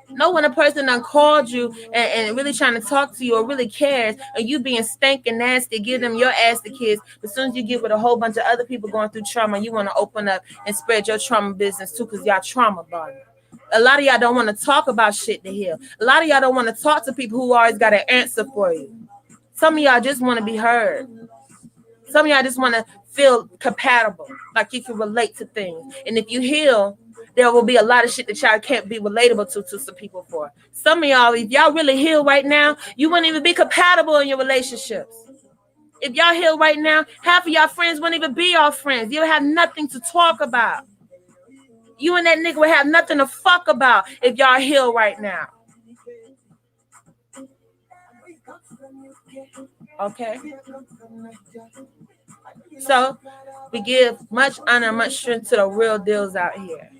Know when a person done called you and really trying to talk to you or really cares, and you being stank and nasty, give them your ass to kids. As soon as you get with a whole bunch of other people going through trauma, you want to open up and spread your trauma business too because y'all trauma bonded. A lot of y'all don't want to talk about shit to heal. A lot of y'all don't want to talk to people who always got an answer for you. Some of y'all just want to be heard. Some of y'all just want to feel compatible, like you can relate to things. And if you heal, there will be a lot of shit that y'all can't be relatable to some people for. Some of y'all, if y'all really heal right now, you wouldn't even be compatible in your relationships. If y'all heal right now, half of y'all friends wouldn't even be your friends. You'll have nothing to talk about. You and that nigga would have nothing to fuck about if y'all heal right now. Okay? So, we give much honor, much strength to the real deals out here.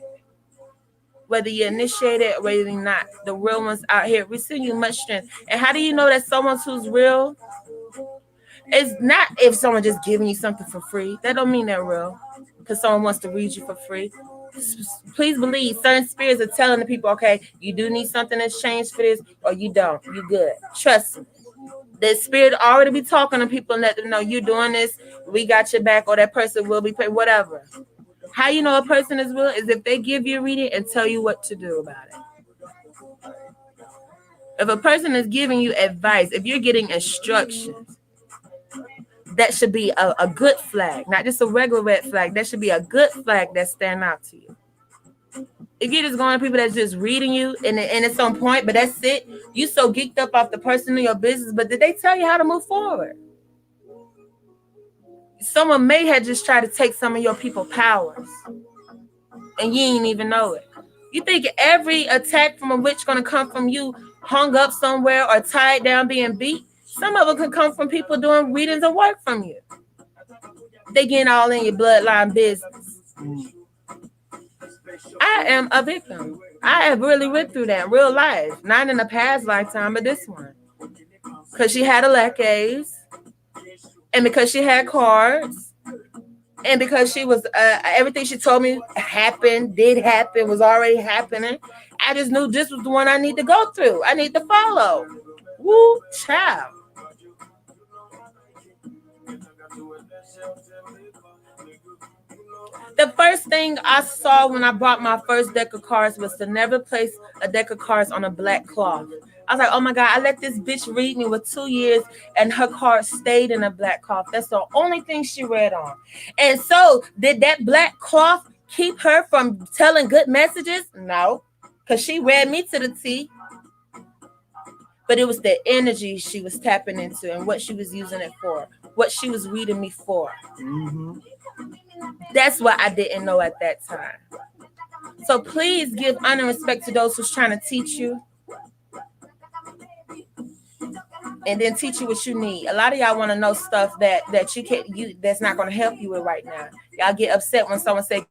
Whether you initiate it or whether you're not, the real ones out here, we send you much strength. And how do you know that someone who's real? It's not if someone just giving you something for free. That don't mean they're real because someone wants to read you for free. Please believe certain spirits are telling the people, okay, you do need something that's changed for this or you don't. You good. Trust me. The spirit already be talking to people and let them know you're doing this, we got your back, or that person will be paid, whatever. How you know a person is real is if they give you a reading and tell you what to do about it. If a person is giving you advice, if you're getting instructions, that should be a good flag, not just a regular red flag. That should be a good flag that stand out to you. If you're just going to people that's just reading you and it's on point, but that's it, you so geeked up off the person in your business, but did they tell you how to move forward? Someone may have just tried to take some of your people's powers and you ain't even know it. You think every attack from a witch going to come from you hung up somewhere or tied down being beat? Some of it could come from people doing readings of work from you. They getting all in your bloodline business. I am a victim. I have really went through that in real life, not in a past lifetime, but this one. Because she had a lackes, and because she had cards, and because she was everything she told me did happen, was already happening. I just knew this was the one I need to go through. I need to follow. Woo, child. The first thing I saw when I bought my first deck of cards was to never place a deck of cards on a black cloth. I was like, oh my God, I let this bitch read me with 2 years and her card stayed in a black cloth. That's the only thing she read on. And so did that black cloth keep her from telling good messages? No, because she read me to the T. But it was the energy she was tapping into and what she was using it for, what she was reading me for. Mm-hmm. That's what I didn't know at that time. So please give honor and respect to those who's trying to teach you. And then teach you what you need. A lot of y'all want to know stuff that you can't, that's not going to help you with right now. Y'all get upset when someone say,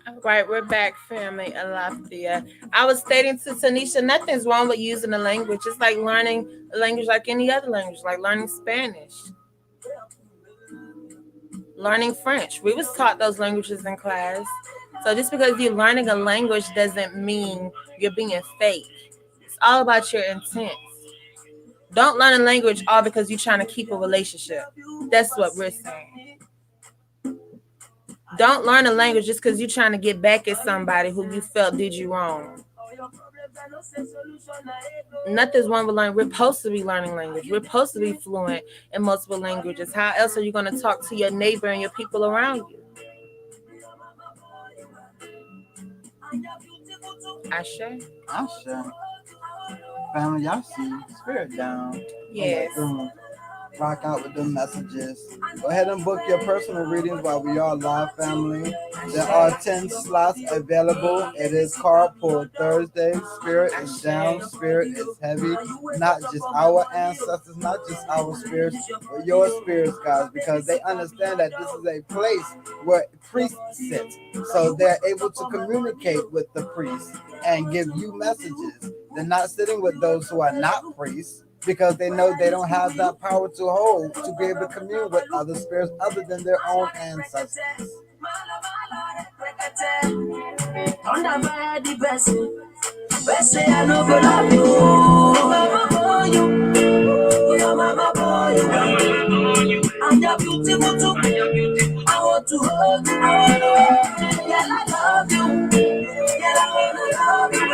all right, we're back, family. Alafia. I was stating to Tanisha, nothing's wrong with using a language. It's like learning a language like any other language, like learning Spanish, learning French. We was taught those languages in class. So just because you're learning a language doesn't mean you're being fake. It's all about your intent. Don't learn a language all because you're trying to keep a relationship. That's what we're saying. Don't learn a language just because you're trying to get back at somebody who you felt did you wrong. Nothing's wrong with learning. We're supposed to be learning language. We're supposed to be fluent in multiple languages. How else are you going to talk to your neighbor and your people around you? Ashe? Ashe. Family, y'all see Spirit down. Yes. Rock out with them messages. Go ahead and book your personal readings while we are live, family. There are 10 slots available. It is card pull Thursday. Spirit is down. Spirit is heavy. Not just our ancestors, not just our spirits, but your spirits, guys, because they understand that this is a place where priests sit. So they're able to communicate with the priests and give you messages. They're not sitting with those who are not priests, because they know they don't have that power to hold to be able to commune with other spirits other than their own ancestors. And you're beautiful too. I want to hold you. I want to hold you. Yeah, I love you. Yeah, I wanna love you.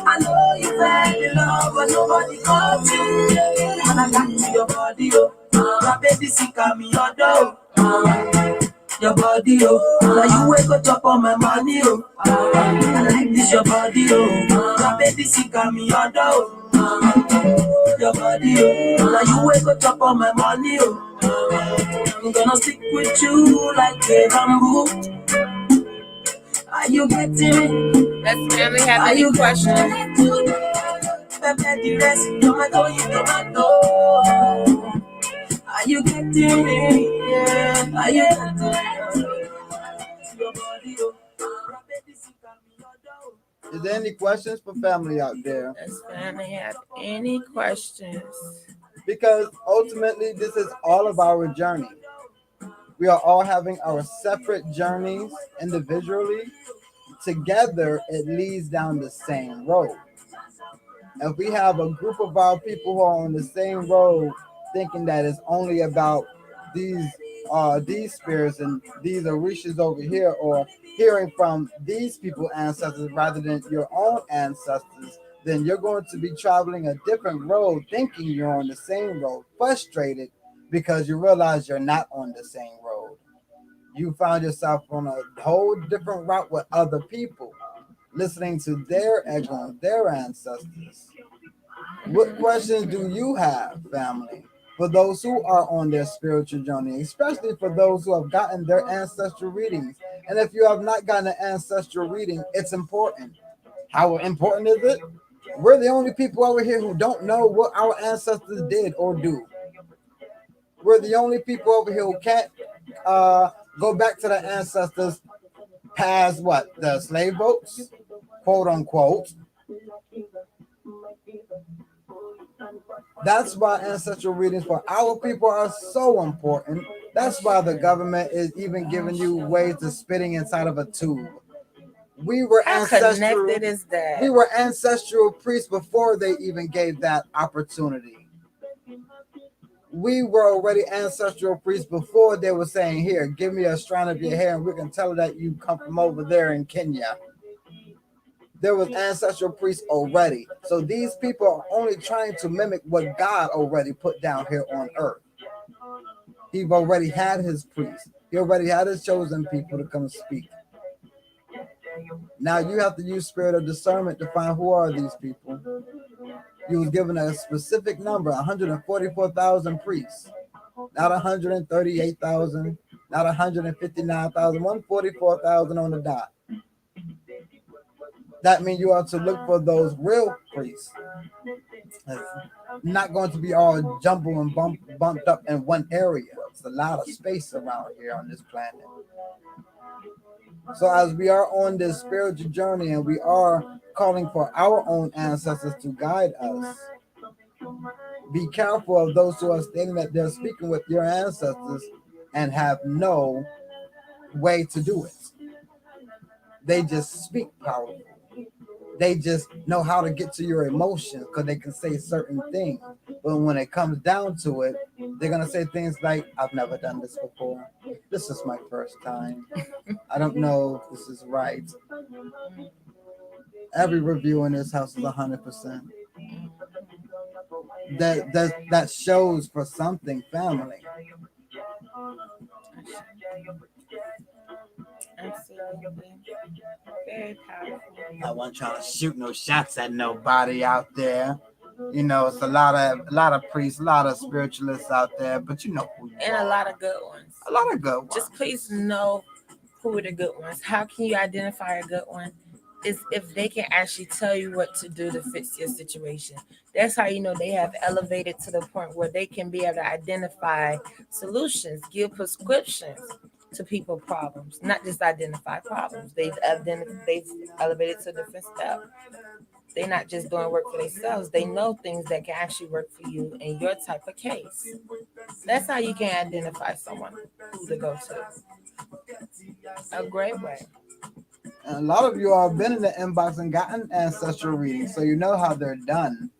I know you fell in love, but nobody caught you. And I got to your body, oh. My baby sick of me, your door. Your body, oh. Now you wake up on my money, oh. I like this, your body, oh. My baby sick of me, your door. Your body, oh. Now you wake up on my money, oh. I'm gonna stick with you like a bamboo. Are you getting me? Does family have any questions? Are you getting me? Yeah. Are you getting me? Is there any questions for family out there? Does family have any questions? Because ultimately, this is all of our journey. We are all having our separate journeys individually. Together, it leads down the same road. If we have a group of our people who are on the same road, thinking that it's only about these these spirits and these orishas over here, or hearing from these people ancestors rather than your own ancestors, then you're going to be traveling a different road, thinking you're on the same road, frustrated because you realize you're not on the same road. You found yourself on a whole different route with other people, listening to their echo, their ancestors. What questions do you have, family, for those who are on their spiritual journey, especially for those who have gotten their ancestral readings? And if you have not gotten an ancestral reading, it's important. How important is it? We're the only people over here who don't know what our ancestors did or do. We're the only people over here who can't go back to the ancestors past what? The slave boats, quote unquote. That's why ancestral readings for our people are so important. That's why the government is even giving you ways to spitting inside of a tube. We were How ancestral. connected is that? We were ancestral priests before they even gave that opportunity. We were already ancestral priests before they were saying, "Here, give me a strand of your hair, and we can tell that you come from over there in Kenya." There was ancestral priests already. So these people are only trying to mimic what God already put down here on earth. He already had his priests. He already had his chosen people to come speak. Now you have to use spirit of discernment to find who are these people. You was given a specific number, 144,000 priests. Not 138,000, not 159,000, 144,000 on the dot. That means you have to look for those real priests. It's not going to be all jumbled and bumped up in one area. It's a lot of space around here on this planet. So as we are on this spiritual journey and we are calling for our own ancestors to guide us, be careful of those who are stating that they're speaking with your ancestors and have no way to do it. They just speak powerful. They just know how to get to your emotions because they can say certain things. But when it comes down to it, they're going to say things like, "I've never done this before. This is my first time. I don't know if this is right." Every review in this house is 100%. That shows for something, family. Absolutely. Very powerful. I wasn't trying to shoot no shots at nobody out there. You know, it's a lot of priests, a lot of spiritualists out there, but you know who you And are. a lot of good ones. A lot of good ones. Just please know who are the good ones. How can you identify a good one? Is if they can actually tell you what to do to fix your situation. That's how you know they have elevated to the point where they can be able to identify solutions, give prescriptions to people problems, not just identify problems. They've elevated to a different step. They're not just doing work for themselves. They know things that can actually work for you in your type of case. That's how you can identify someone who to go to. A great way. And a lot of you all have been in the inbox and gotten ancestral readings, so you know how they're done.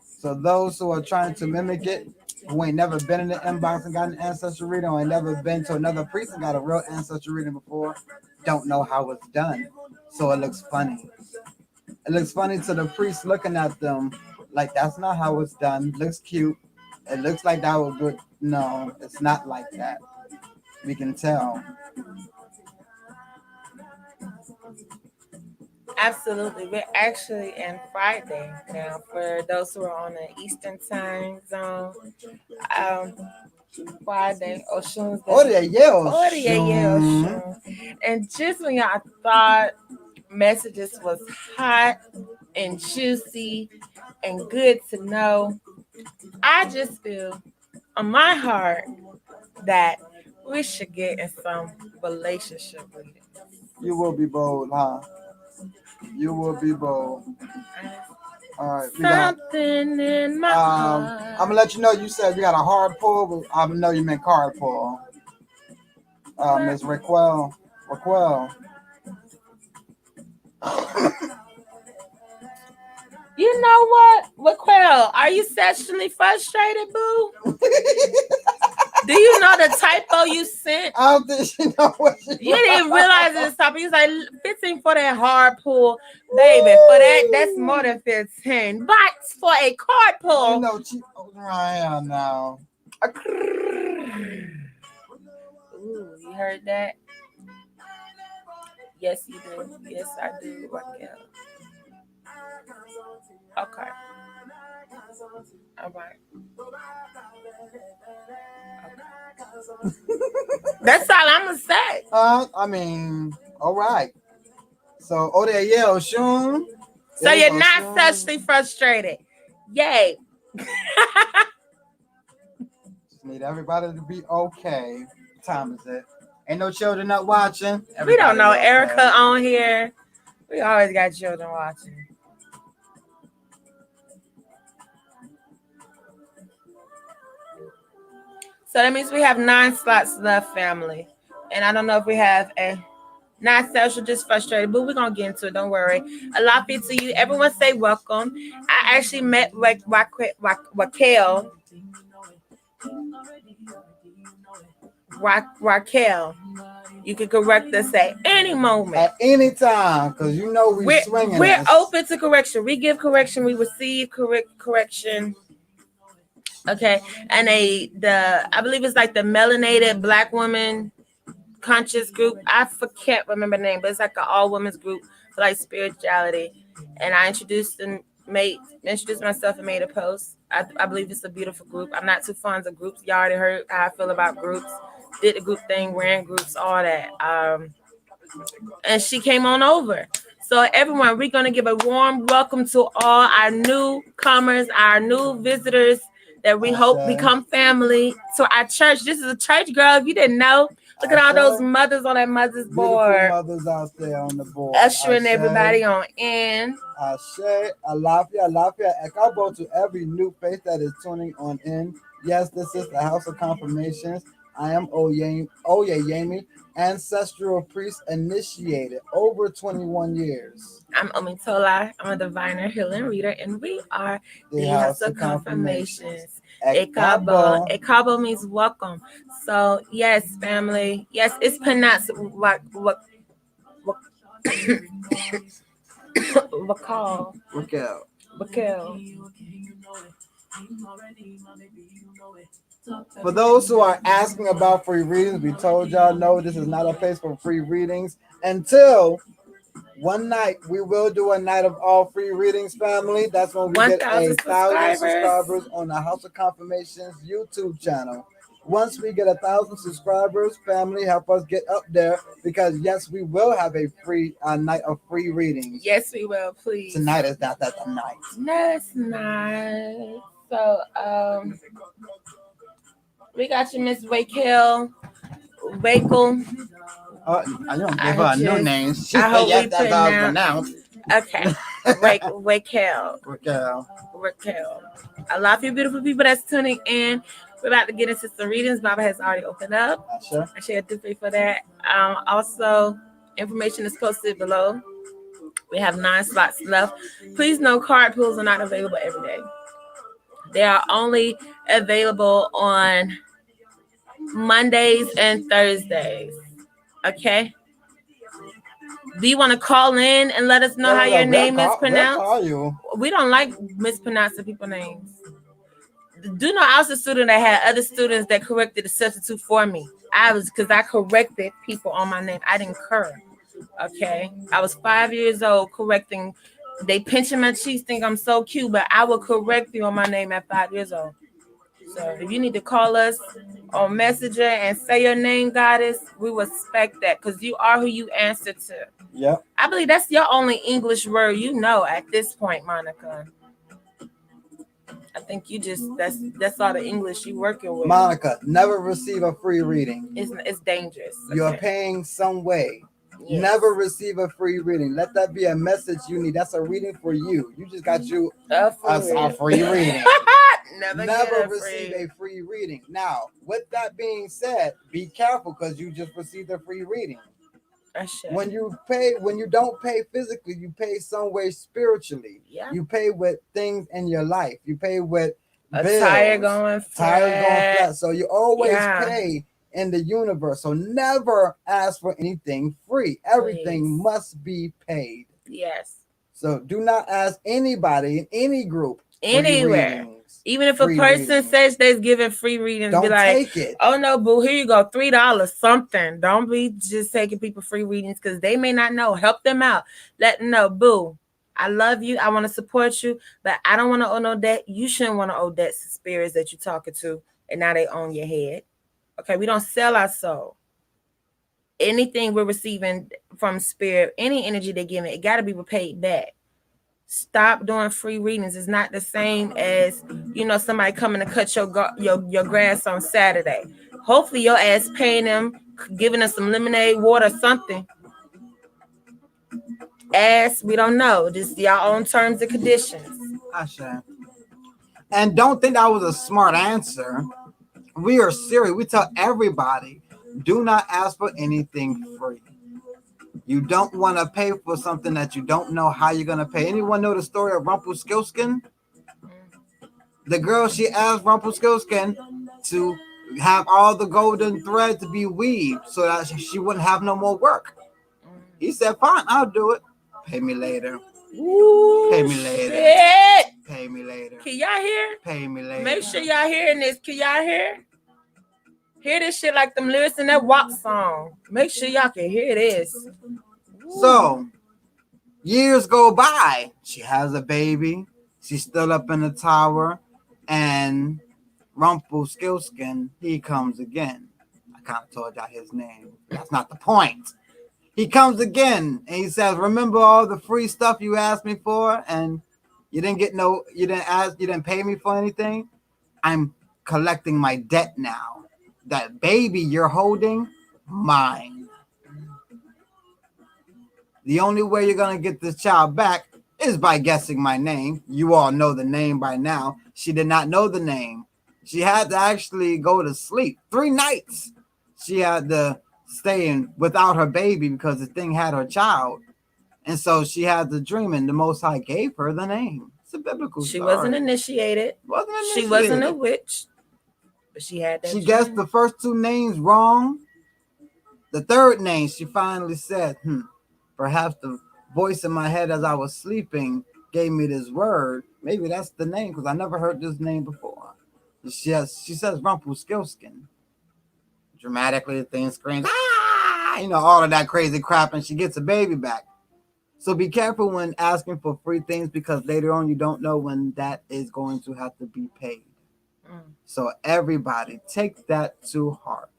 So those who are trying to mimic it, who ain't never been in the inbox and got an ancestral reading, or ain't never been to another priest and got a real ancestral reading before, don't know how it's done. So it looks funny. It looks funny to the priest looking at them like that's not how it's done. It looks cute. It looks like that was good. No, it's not like that. We can tell. Absolutely. We're actually in Friday now for those who are on the Eastern time zone. Um, Friday, Oshun's Oh, yeah, yeah. Oh, yeah, Oshun. And just when y'all thought messages was hot and juicy and good to know, I just feel on my heart that we should get in some relationship reading. You will be bold, huh? You will be bold. All right. We got, Something in my heart. I'm gonna let you know. You said we got a hard pull, but I know you meant card pull. Miss Raquel. You know what, Raquel? Are you sexually frustrated, boo? Do you know the typo you sent? I don't think she know what she You didn't realize this typo. You was like 15 for that hard pull, baby. For that's more than 15. But for a card pull, You know, she right now. Ooh, you heard that? Yes, you do. Yes, I do, Raquel. Okay. All right. Okay. That's all I'm gonna say. I mean, all right. So, Ode Yale, Shun. So you're not sexually frustrated. Yay. Just need everybody to be okay. What time is it? Ain't no children up watching. We don't know Everybody Erica okay. on here. We always got children watching. So that means we have 9 slots left, family. And I don't know if we have a not sexual, just frustrated, but we're gonna get into it. Don't worry. Alafi to you. Everyone say welcome. I actually met Raquel. You can correct us at any moment. At any time, because you know we're swinging. We're open to correction. We give correction. We receive correction. Okay, and I believe it's like the melanated Black woman conscious group. I can't remember the name, but it's like an all women's group for like spirituality. And I introduced myself and made a post. I believe it's a beautiful group. I'm not too fond of groups. Y'all already heard how I feel about groups. Did the group thing, ran groups, all that. And she came on over. So everyone, we're gonna give a warm welcome to all our newcomers, our new visitors that we hope become family to our church. This is a church, girl. If you didn't know, look at all those mothers on that mother's board. Mothers out there on the board. Ushering everybody on in. Ashe, Alafia, Ekabo to every new face that is tuning on in. Yes, this is the House of Confirmations. I am Oyeyemi, ancestral priest initiated over 21 years. I'm Omitola. I'm a diviner, healing reader, and we are the House of Confirmations. Ekabo. Ekabo means welcome. So yes, family. Yes, it's pronounced Raquel. For those who are asking about free readings, we told y'all no, this is not a place for free readings until one night. We will do a night of all free readings, family. That's when we get 1,000 subscribers on the House of Confirmations YouTube channel. Once we get 1,000 subscribers, family, help us get up there, because yes, we will have a free night of free readings. Yes, we will. Please. Tonight is not that night. No, it's not. So we got you, Miss Raquel. I don't give her a new name. She I hope yes, that's how it's pronounced. Okay. Raquel. I love you, beautiful people that's tuning in. We're about to get into some readings. Baba has already opened up. Sure. I share a for that. Also, information is posted below. We have 9 slots left. Please know card pools are not available every day. They are only available on Mondays and Thursdays. Okay? Do you want to call in and let us know how your name is pronounced? We don't like mispronouncing people's names. Do know I was a student that had other students that corrected the substitute for me. Because I corrected people on my name. I didn't curse. Okay? I was 5 years old correcting. They pinching my cheeks, think I'm so cute, but I will correct you on my name at 5 years old. So if you need to call us on Messenger and say your name, Goddess, we respect that, because you are who you answer to. Yeah. I believe that's your only English word you know at this point, Monica. I think you just that's all the English you working with. Monica, never receive a free reading. It's dangerous. You're paying some way Yes. Never receive a free reading. Let that be a message you need. That's a reading for you. You just got you A a free reading. Never Never get receive free. a free reading. Now, with that being said, be careful because you just received a free reading. When you don't pay physically, you pay some way spiritually. Yeah. You pay with things in your life. You pay with A bills, tire going flat. So you always Yeah. pay in the universe. So never ask for anything free. Everything Please. must be paid. Yes. So do not ask anybody in any group Anywhere. readings. Even if a Free person readings. says they're giving free readings, Don't be like, take it. oh no, boo, here you go, $3, something. Don't be just taking people free readings because they may not know. Help them out. Let them know, boo, I love you. I want to support you, but I don't want to owe no debt. You shouldn't want to owe debts to spirits that you're talking to, and now they own your head. Okay, we don't sell our soul. Anything we're receiving from spirit, any energy they're giving, it got to be repaid back. Stop doing free readings. It's not the same as, somebody coming to cut your grass on Saturday. Hopefully your ass paying them, giving us some lemonade, water, something. Ass, we don't know. Just y'all own terms and conditions. And don't think that was a smart answer. We are serious. We tell everybody, do not ask for anything free. You don't want to pay for something that you don't know how you're going to pay. Anyone know the story of Rumpelstiltskin? The girl, she asked Rumpelstiltskin to have all the golden thread to be weaved so that she wouldn't have no more work. He said, fine, I'll do it. Pay me later. Ooh, pay me later. Shit. Pay me later. Can y'all hear? Pay me later. Make sure y'all hearing this. Can y'all hear? Hear this shit like them lyrics in that WAP song. Make sure y'all can hear this. Ooh. So, years go by. She has a baby. She's still up in the tower. And Rumpelstiltskin, he comes again. I kind of told y'all his name. That's not the point. He comes again and he says, remember all the free stuff you asked me for and you didn't pay me for anything? I'm collecting my debt now. That baby you're holding, mine. The only way you're going to get this child back is by guessing my name. You all know the name by now. She did not know the name. She had to actually go to sleep. 3 nights. She had to stay in without her baby because the thing had her child. And so she had the dream and the Most High gave her the name. It's a biblical story. She wasn't initiated. She wasn't a witch. But she had that. She guessed the first 2 names wrong. The 3rd name, she finally said, perhaps the voice in my head as I was sleeping gave me this word. Maybe that's the name because I never heard this name before. She says Rumpelstiltskin. Dramatically, the thing screams, all of that crazy crap, and she gets a baby back. So be careful when asking for free things because later on you don't know when that is going to have to be paid. So everybody, take that to heart.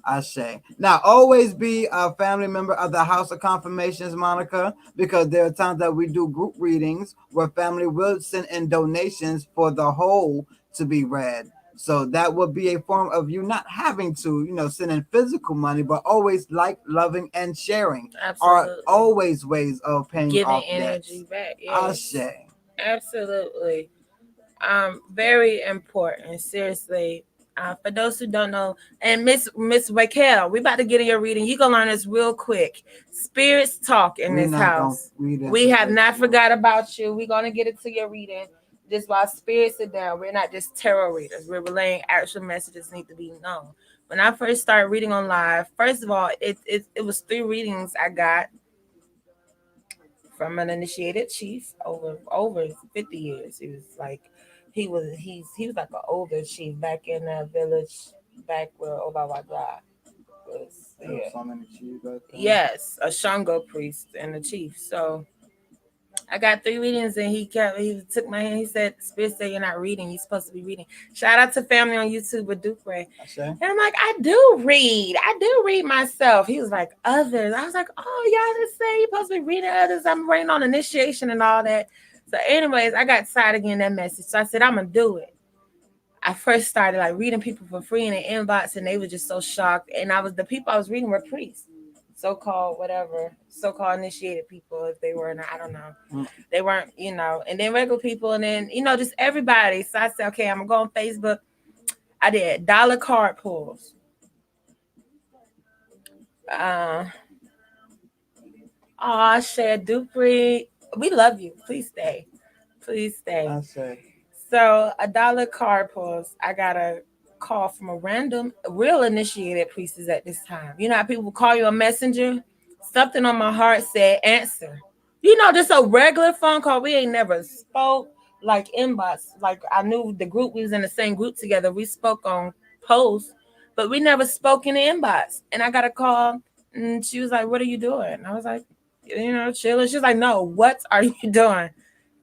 I say. Now, always be a family member of the House of Confirmations, Monica, because there are times that we do group readings where family will send in donations for the whole to be read. So that would be a form of you not having to, send in physical money, but always loving, and sharing. Absolutely. Are always ways of paying giving off energy debts. back. Yes. I say. Absolutely. Very important. Seriously. For those who don't know, and Miss Raquel, we about to get in your reading. You gonna learn this real quick. Spirits talk in this house. We have not forgot about you. We're gonna get into your reading. Just while spirits are down, we're not just tarot readers. We're relaying actual messages need to be known. When I first started reading on live, first of all, it was 3 readings I got from an initiated chief over 50 years. He was like. He was like an older chief back in that village back where Obawa was. Yeah. Yes, a Shango priest and a chief. So I got 3 readings and he took my hand. He said, Spirit said you're not reading. You're supposed to be reading. Shout out to family on YouTube with Dupre. And I'm like, I do read myself. He was like, others. I was like, oh, y'all just say you're supposed to be reading others. I'm waiting on initiation and all that. So anyways, I got tired of getting that message. So I said, I'm going to do it. I first started like reading people for free in the inbox and they were just so shocked. And the people I was reading were priests. so-called whatever, so-called initiated people, if they were not, I don't know. Mm. They weren't, and then regular people, and then, just everybody. So I said, okay, I'm gonna go on Facebook. I did dollar card pulls. Uh, oh, Shad Dupree, we love you. Please stay. Please stay. I say, So a dollar card pulls. I got a call from a random, real initiated priestess at this time. You know how people call you a messenger? Something on my heart said answer. Just a regular phone call. We ain't never spoke like inbox. Like I knew the group, we was in the same group together. We spoke on posts, but we never spoke in the inbox. And I got a call and she was like, "What are you doing?" And I was like, chilling. She's like, "No, what are you doing?" I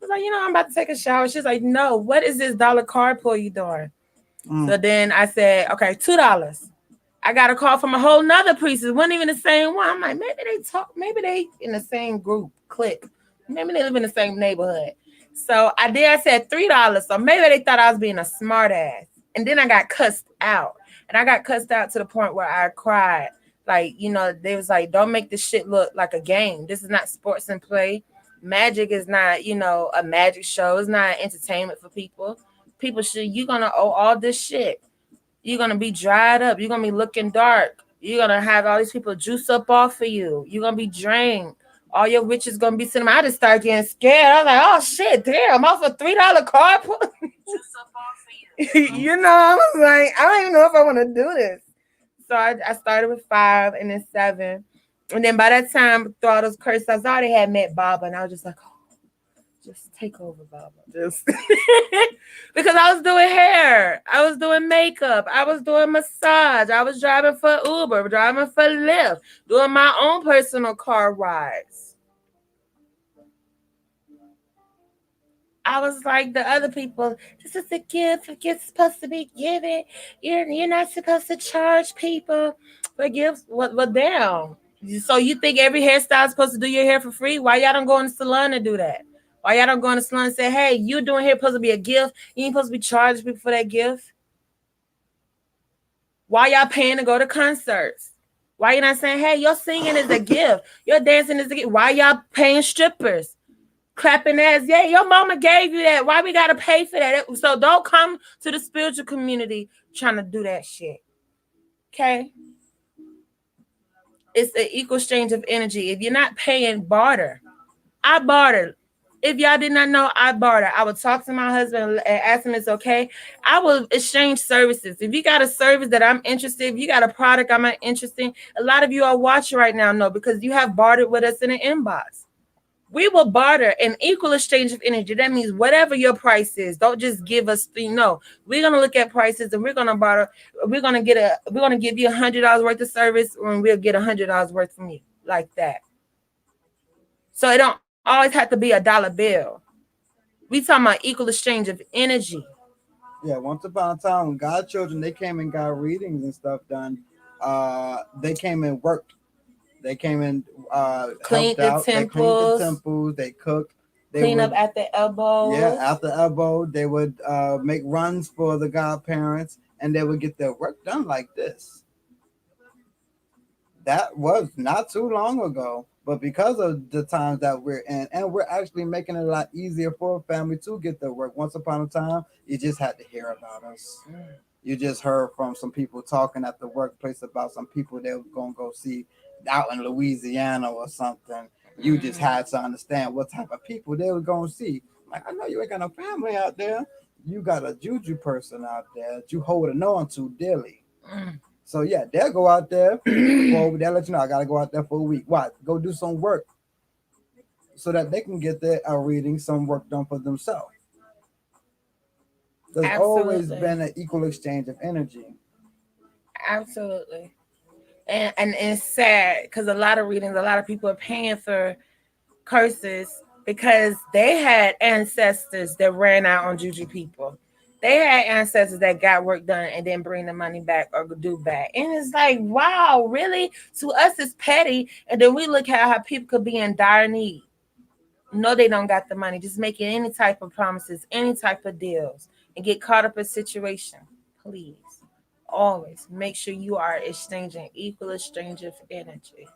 was like, I'm about to take a shower. She's like, "No, what is this dollar card pull you doing?" So then I said, "Okay, $2." I got a call from a whole nother priestess. Wasn't even the same one. I'm like, maybe they talk, maybe they in the same group, clique. Maybe they live in the same neighborhood. So I said $3. So maybe they thought I was being a smart ass. And then I got cussed out. And I got cussed out to the point where I cried. Like, they was like, don't make this shit look like a game. This is not sports and play. Magic is not, a magic show. It's not entertainment for people. You're gonna owe all this shit. You're gonna be dried up. You're gonna be looking dark. You're gonna have all these people juice up off of you. You're gonna be drained. All your riches gonna be sitting. I just started getting scared. I was like, oh shit, damn, off a $3 card. Juice up off of you. I was like, I don't even know if I want to do this. So I started with 5 and then 7. And then by that time, through all those curses, I already had met Baba, and I was just like, oh, just take over, Baba. Just because I was doing hair, I was doing makeup, I was doing massage, I was driving for Uber, driving for Lyft, doing my own personal car rides. I was like the other people, this is a gift. It's supposed to be given. You're not supposed to charge people for gifts. What damn? So you think every hairstyle is supposed to do your hair for free? Why y'all don't go in the salon and do that? Why y'all don't go in the salon and say, hey, you doing hair supposed to be a gift? You ain't supposed to be charging people for that gift. Why y'all paying to go to concerts? Why you not saying, hey, your singing is a gift, your dancing is a gift? Why y'all paying strippers? Clapping ass, yeah, your mama gave you that. Why we gotta pay for that? So don't come to the spiritual community trying to do that shit. Okay? It's an equal exchange of energy. If you're not paying, barter. I barter. If y'all did not know, I barter. I would talk to my husband and ask him it's okay. I will exchange services. If you got a service that I'm interested, if you got a product I'm not interested in, a lot of you are watching right now know because you have bartered with us in the inbox. We will barter an equal exchange of energy. That means whatever your price is, don't just give us no. We're gonna look at prices and we're gonna barter. We're gonna give you $100 worth of service, and we'll get $100 worth from you, like that. So it don't always have to be a dollar bill. We talking about equal exchange of energy. yeah, once upon a time, when God children, they came and got readings and stuff done. They came and worked. They came and Cleaned helped the out. They cleaned the temples, temples. They cooked. They clean would, up at the elbows. yeah, at the elbow. They would make runs for the godparents, and they would get their work done like this. That was not too long ago. But because of the times that we're in, and we're actually making it a lot easier for a family to get their work. Once upon a time, you just had to hear about us. You just heard from some people talking at the workplace about some people they were going to go see out in Louisiana or something. You just had to understand what type of people they were going to see. Like, I know you ain't got no family out there. You got a juju person out there that you holding on to daily. So yeah, they'll go out there. Well, they'll let you know I gotta go out there for a week. What? Go do some work so that they can get their reading, some work done for themselves. There's always Absolutely. been an equal exchange of energy. Absolutely. And it's sad because a lot of readings, a lot of people are paying for curses because they had ancestors that ran out on juju people. They had ancestors that got work done and then bring the money back or do back. And it's like, wow, really? To us, it's petty. And then we look at how people could be in dire need. No, they don't got the money. Just making any type of promises, any type of deals, and get caught up in situation. Please, always make sure you are exchanging equal exchange of energy.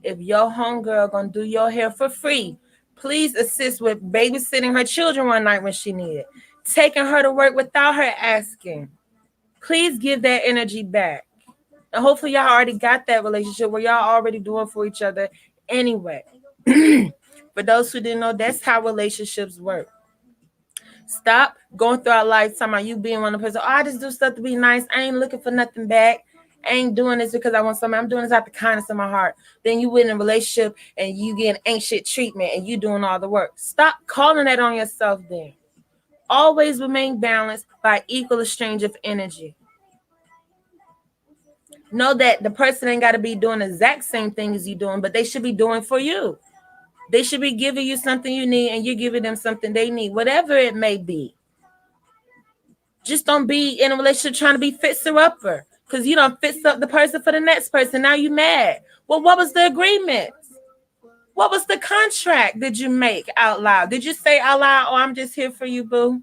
If your homegirl gonna do your hair for free, please assist with babysitting her children one night when she needed, taking her to work without her asking. Please give that energy back. And hopefully y'all already got that relationship where y'all already doing for each other anyway. For those who didn't know, that's how relationships work. Stop going through our life talking about you being one of the person. Oh, I just do stuff to be nice. I ain't looking for nothing back. I ain't doing this because I want something. I'm doing this out the kindness of my heart. Then you in a relationship and you getting ancient treatment and you doing all the work. Stop calling that on yourself then. Always remain balanced by equal exchange of energy. Know that the person ain't got to be doing the exact same thing as you doing, but they should be doing for you. They should be giving you something you need and you're giving them something they need, whatever it may be. Just don't be in a relationship trying to be fixer-upper because you don't fix up the person for the next person. Now you mad. Well, what was the agreement? What was the contract did you make out loud? Did you say out loud, oh, I'm just here for you, boo?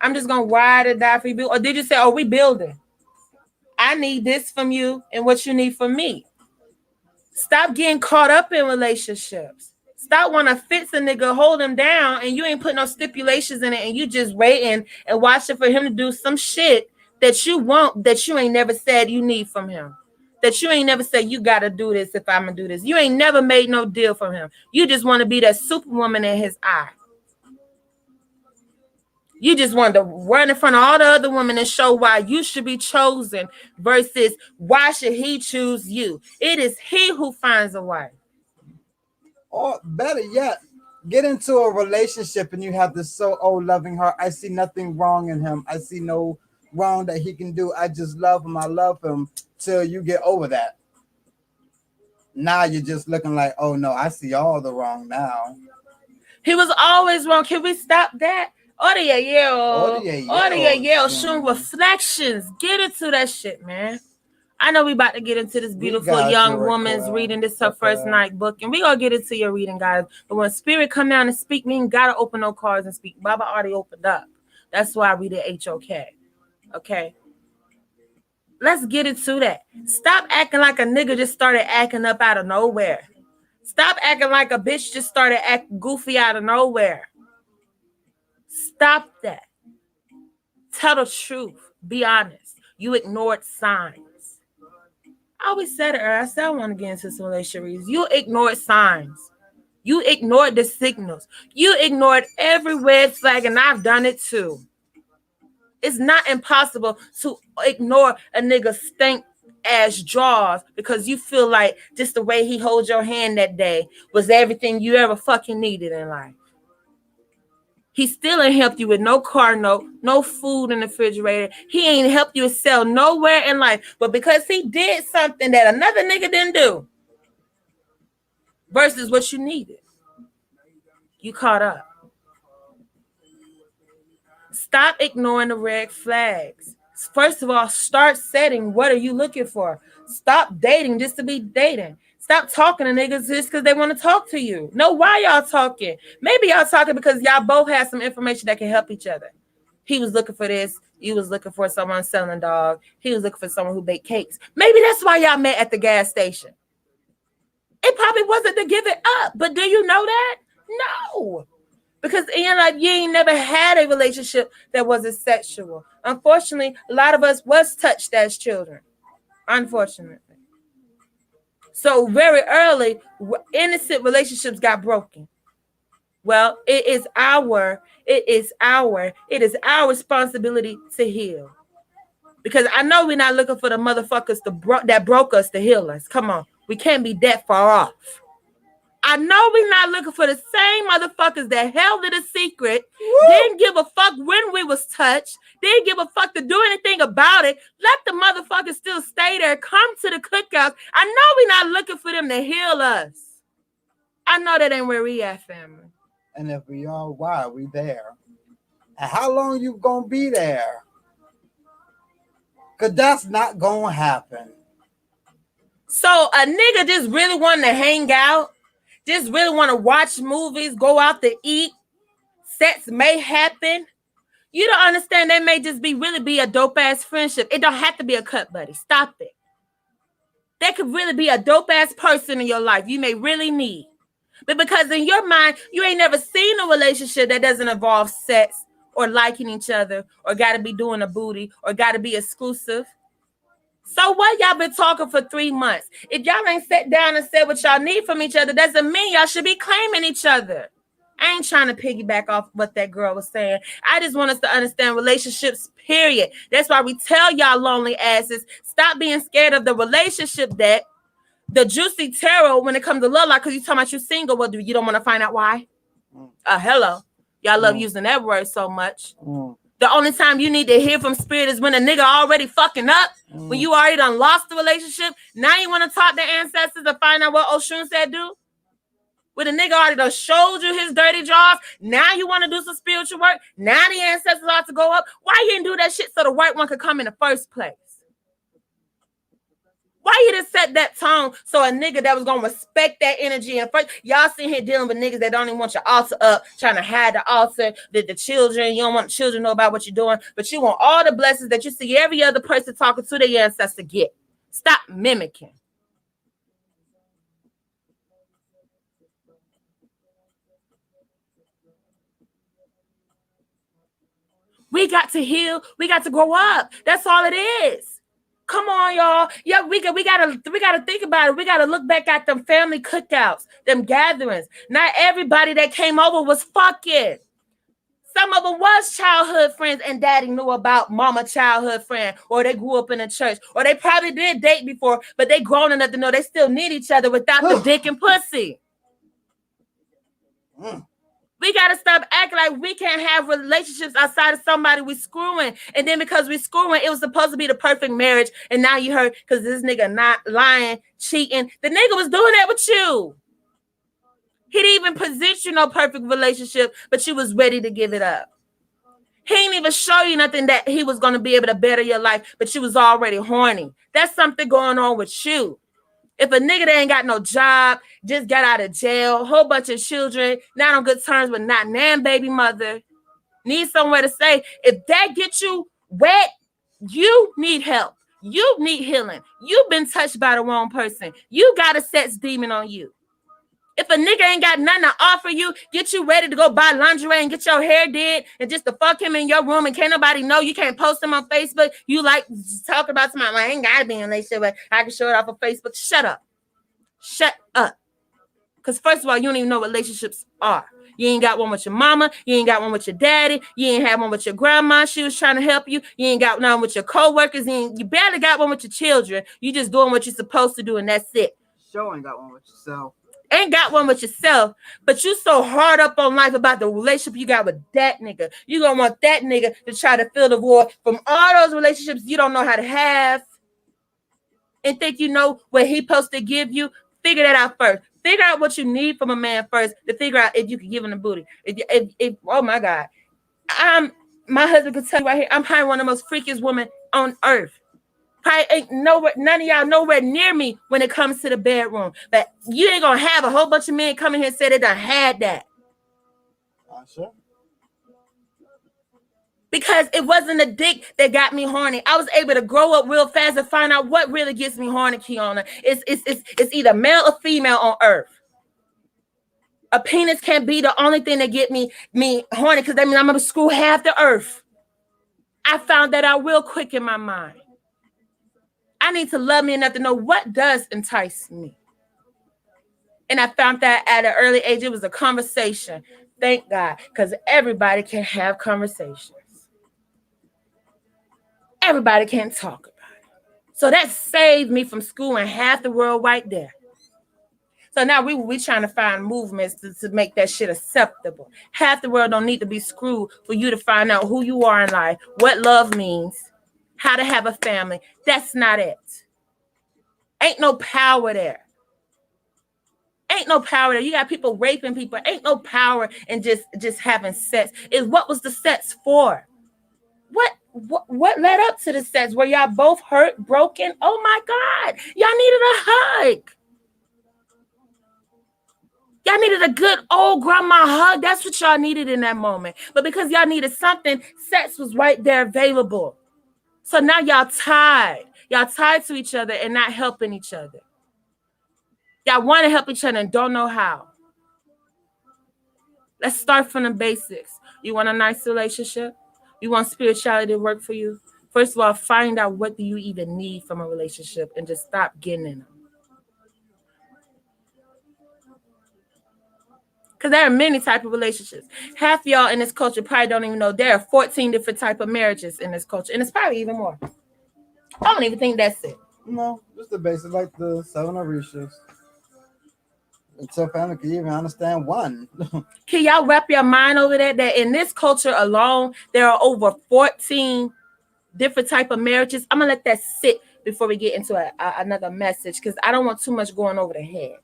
I'm just going to ride or die for you, boo? Or did you say, oh, we building? I need this from you and what you need from me. Stop getting caught up in relationships. Stop want to fix a nigga, hold him down, and you ain't put no stipulations in it, and you just waiting and watching for him to do some shit that you want, that you ain't never said you need from him. That you ain't never said you got to do this if I'm going to do this. You ain't never made no deal from him. You just want to be that superwoman in his eye. You just want to run in front of all the other women and show why you should be chosen versus why should he choose you? It is he who finds a wife. Or better yet, get into a relationship and you have this so loving heart. I see nothing wrong in him. I see no wrong that he can do. I just love him. I love him till you get over that. Now you're just looking like, oh no, I see all the wrong now. He was always wrong. Can we stop that? Audio, showing reflections. Get into that shit, man. I know we about to get into this beautiful young woman's reading. This her first night book, and we gonna get into your reading, guys. But when spirit come down and speak, we ain't gotta open no cards and speak. Baba already opened up. That's why I read it HOK. Okay. Let's get into that. Stop acting like a nigga just started acting up out of nowhere. Stop acting like a bitch just started acting goofy out of nowhere. Stop that. Tell the truth. Be honest. You ignored signs. I always said it, I said I want to get into some relationships. You ignored signs. You ignored the signals. You ignored every red flag, and I've done it too. It's not impossible to ignore a nigga stink ass jaws because you feel like just the way he holds your hand that day was everything you ever fucking needed in life. He still ain't helped you with no car note, no food in the refrigerator. He ain't helped you excel nowhere in life. But because he did something that another nigga didn't do versus what you needed, you caught up. Stop ignoring the red flags. First of all, start setting what are you looking for. Stop dating just to be dating. Stop talking to niggas just because they want to talk to you. Know why y'all talking. Maybe y'all talking because y'all both have some information that can help each other. He was looking for this. You was looking for someone selling dog. He was looking for someone who baked cakes. Maybe that's why y'all met at the gas station. It probably wasn't to give it up, but do you know that? No. Because you ain't never had a relationship that wasn't sexual. Unfortunately, a lot of us was touched as children. Unfortunately. So very early, innocent relationships got broken. Well, it is our responsibility to heal. Because I know we're not looking for the motherfuckers that broke us to heal us. Come on, we can't be that far off. I know we're not looking for the same motherfuckers that held it a secret, didn't give a fuck when we was touched, didn't give a fuck to do anything about it. Let the motherfuckers still stay there, come to the cookouts. I know we're not looking for them to heal us. I know that ain't where we at, family. And if we are, why are we there? And how long you gonna be there? Because that's not gonna happen. So a nigga just really wanting to hang out, just really want to watch movies, go out to eat, sex may happen. You don't understand, they may just really be a dope ass friendship. It don't have to be a cut buddy. Stop it. That could really be a dope ass person in your life you may really need. But because in your mind, you ain't never seen a relationship that doesn't involve sex or liking each other or got to be doing a booty or got to be exclusive. So what? Y'all been talking for 3 months. If y'all ain't sat down and said what y'all need from each other, doesn't mean y'all should be claiming each other. I ain't trying to piggyback off what that girl was saying. I just want us to understand relationships, period. That's why we tell y'all lonely asses, stop being scared of the relationship deck, the juicy tarot when it comes to love life, because you talking about you single. Well, you don't want to find out why? Hello. Y'all love using that word so much. The only time you need to hear from spirit is when a nigga already fucking up, when you already done lost the relationship. Now you want to talk to ancestors and find out what Oshun said do? When the nigga already done showed you his dirty jaws, now you want to do some spiritual work? Now the ancestors ought to go up? Why you didn't do that shit so the right one could come in the first place? Why you didn't set that tone so a nigga that was going to respect that energy? And first, y'all sitting here dealing with niggas that don't even want your altar up, trying to hide the altar, the children. You don't want the children to know about what you're doing, but you want all the blessings that you see every other person talking to their ancestor get. Stop mimicking. We got to heal. We got to grow up. That's all it is. Come on, y'all. Yeah, we gotta think about it. We gotta look back at them family cookouts, them gatherings. Not everybody that came over was fucking. Some of them was childhood friends, and daddy knew about mama childhood friend, or they grew up in a church, or they probably did date before, but they grown enough to know they still need each other without the dick and pussy. We got to stop acting like we can't have relationships outside of somebody we screwing. And then because we screwing, it was supposed to be the perfect marriage. And now you heard because this nigga not lying, cheating. The nigga was doing that with you. He didn't even present you no perfect relationship, but you was ready to give it up. He didn't even show you nothing that he was going to be able to better your life, but you was already horny. That's something going on with you. If a nigga that ain't got no job, just got out of jail, whole bunch of children, not on good terms with not nan baby mother, need somewhere to stay. If that gets you wet, you need help. You need healing. You've been touched by the wrong person. You got a sex demon on you. If a nigga ain't got nothing to offer you, get you ready to go buy lingerie and get your hair did and just to fuck him in your room and can't nobody know, you can't post him on Facebook. You like talk about somebody, I ain't gotta be in a relationship, but I can show it off on Facebook. Shut up. Shut up. Because first of all, you don't even know what relationships are. You ain't got one with your mama. You ain't got one with your daddy. You ain't had one with your grandma. She was trying to help you. You ain't got none with your co-workers. You barely got one with your children. You just doing what you're supposed to do, and that's it. Sure ain't got one with yourself. Ain't got one with yourself, but you so hard up on life about the relationship you got with that nigga. You gonna want that nigga to try to fill the void from all those relationships you don't know how to have and think you know what he supposed to give you. Figure that out first. Figure out what you need from a man first to figure out if you can give him the booty. If oh my God. My husband could tell you right here, I'm probably one of the most freakiest women on earth. Probably ain't nowhere, none of y'all nowhere near me when it comes to the bedroom. But you ain't gonna have a whole bunch of men coming here and say they done had that. Sure. Because it wasn't the dick that got me horny. I was able to grow up real fast and find out what really gets me horny, Kiana. It's either male or female on earth. A penis can't be the only thing that get me horny, because that means I'm gonna screw half the earth. I found that out real quick in my mind. I need to love me enough to know what does entice me. And I found that at an early age, it was a conversation. Thank God, because everybody can have conversations. Everybody can talk about it. So that saved me from screwing half the world right there. So now we trying to find movements to make that shit acceptable. Half the world don't need to be screwed for you to find out who you are in life, what love means, how to have a family. That's not it. Ain't no power there. Ain't no power there. You got people raping people. Ain't no power in just having sex. Is what was the sex for? What led up to the sex? Were y'all both hurt, broken? Oh my God. Y'all needed a hug. Y'all needed a good old grandma hug. That's what y'all needed in that moment. But because y'all needed something, sex was right there available. So now y'all tired. Y'all tied to each other and not helping each other. Y'all want to help each other and don't know how. Let's start from the basics. You want a nice relationship? You want spirituality to work for you? First of all, find out what do you even need from a relationship and just stop getting in them. Because there are many types of relationships. Half y'all in this culture probably don't even know there are 14 different types of marriages in this culture. And it's probably even more. I don't even think that's it. No, just the basics, like the 7 Orishas. Until family can even understand one. Can y'all wrap your mind over that in this culture alone, there are over 14 different type of marriages? I'm going to let that sit before we get into another message because I don't want too much going over the head.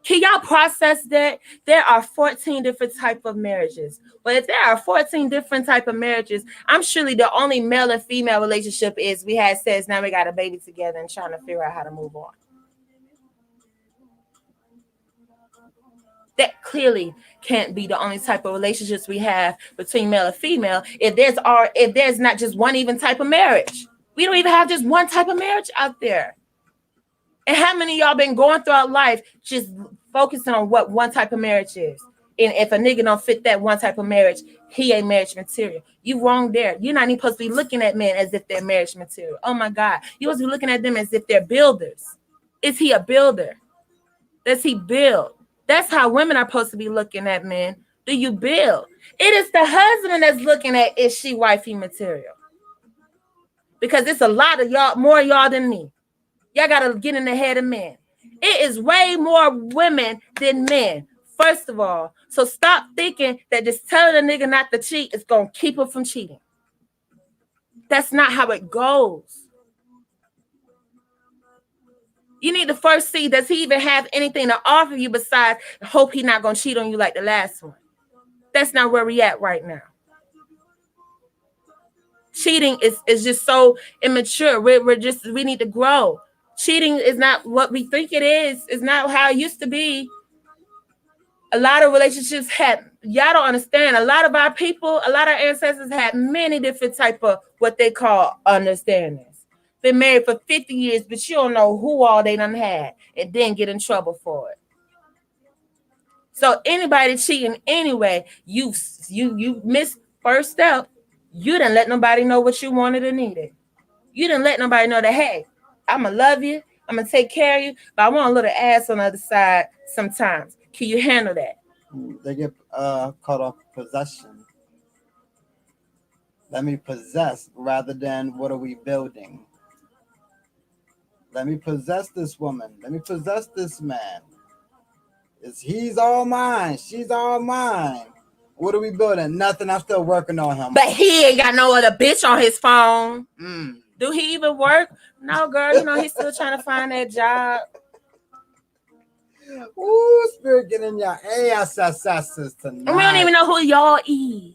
Can y'all process that? There are 14 different type of marriages. But if there are 14 different type of marriages, I'm surely the only male and female relationship is we had sex, now we got a baby together and trying to figure out how to move on. That clearly can't be the only type of relationships we have between male and female. If there's not just one even type of marriage, we don't even have just one type of marriage out there. And how many of y'all been going throughout life just focusing on what one type of marriage is? And if a nigga don't fit that one type of marriage, he ain't marriage material. You wrong there. You're not even supposed to be looking at men as if they're marriage material. Oh my God. You're supposed to be looking at them as if they're builders. Is he a builder? Does he build? That's how women are supposed to be looking at men. Do you build? It is the husband that's looking at, is she wifey material? Because it's a lot of y'all, more y'all than me. Y'all got to get in the head of men. It is way more women than men, first of all. So stop thinking that just telling a nigga not to cheat is going to keep him from cheating. That's not how it goes. You need to first see, does he even have anything to offer you besides hope he's not going to cheat on you like the last one? That's not where we at right now. Cheating is just so immature. We need to grow. Cheating is not what we think it is. It's not how it used to be. A lot of relationships y'all don't understand. A lot of our people, a lot of our ancestors had many different type of what they call understandings. Been married for 50 years, but you don't know who all they done had and then get in trouble for it. So anybody cheating anyway, you missed first step. You didn't let nobody know what you wanted or needed. You didn't let nobody know that, hey, I'm going to love you. I'm going to take care of you, but I want a little ass on the other side sometimes. Can you handle that? They get caught off possession. Let me possess rather than what are we building? Let me possess this woman. Let me possess this man. He's all mine. She's all mine. What are we building? Nothing. I'm still working on him. But he ain't got no other bitch on his phone. Do he even work? No, girl. You know, he's still trying to find that job. Ooh, spirit getting in your ass tonight. And we don't even know who y'all is.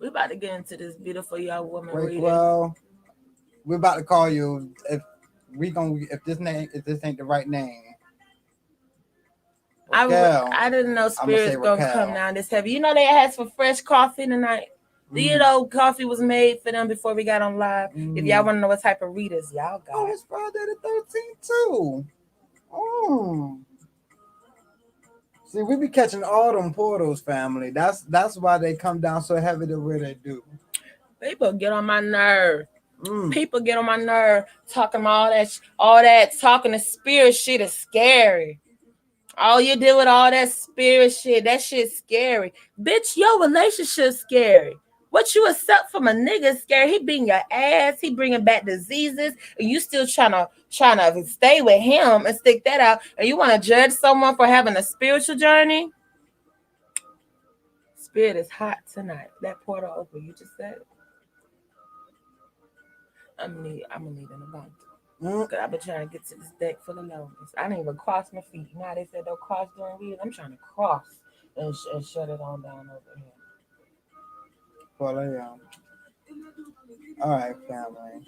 We about to get into this beautiful young woman reading. Well, we're about to call you if this ain't the right name. I didn't know Spirit's gonna come down this heavy. You know they asked for fresh coffee tonight. Do you know coffee was made for them before we got on live? If y'all want to know what type of readers y'all got. Oh, it's Friday the 13th too. Oh. See, we be catching all them portals, family. That's why they come down so heavy the way they do. People get on my nerve. People get on my nerve talking about all that talking the spirit shit is scary. All you do with all that spirit shit, that shit's scary. Bitch, your relationship's scary. What you accept from a nigga is scary. He beating your ass, he bringing back diseases, and you still trying to stay with him and stick that out. And you want to judge someone for having a spiritual journey? Spirit is hot tonight. That portal open, you just said it. I'm gonna need an abundance. Cause I've been trying to get to this deck for the longest. I didn't even cross my feet. Now they said don't cross during reading. I'm trying to cross and shut it on down over here. Well, all right, family.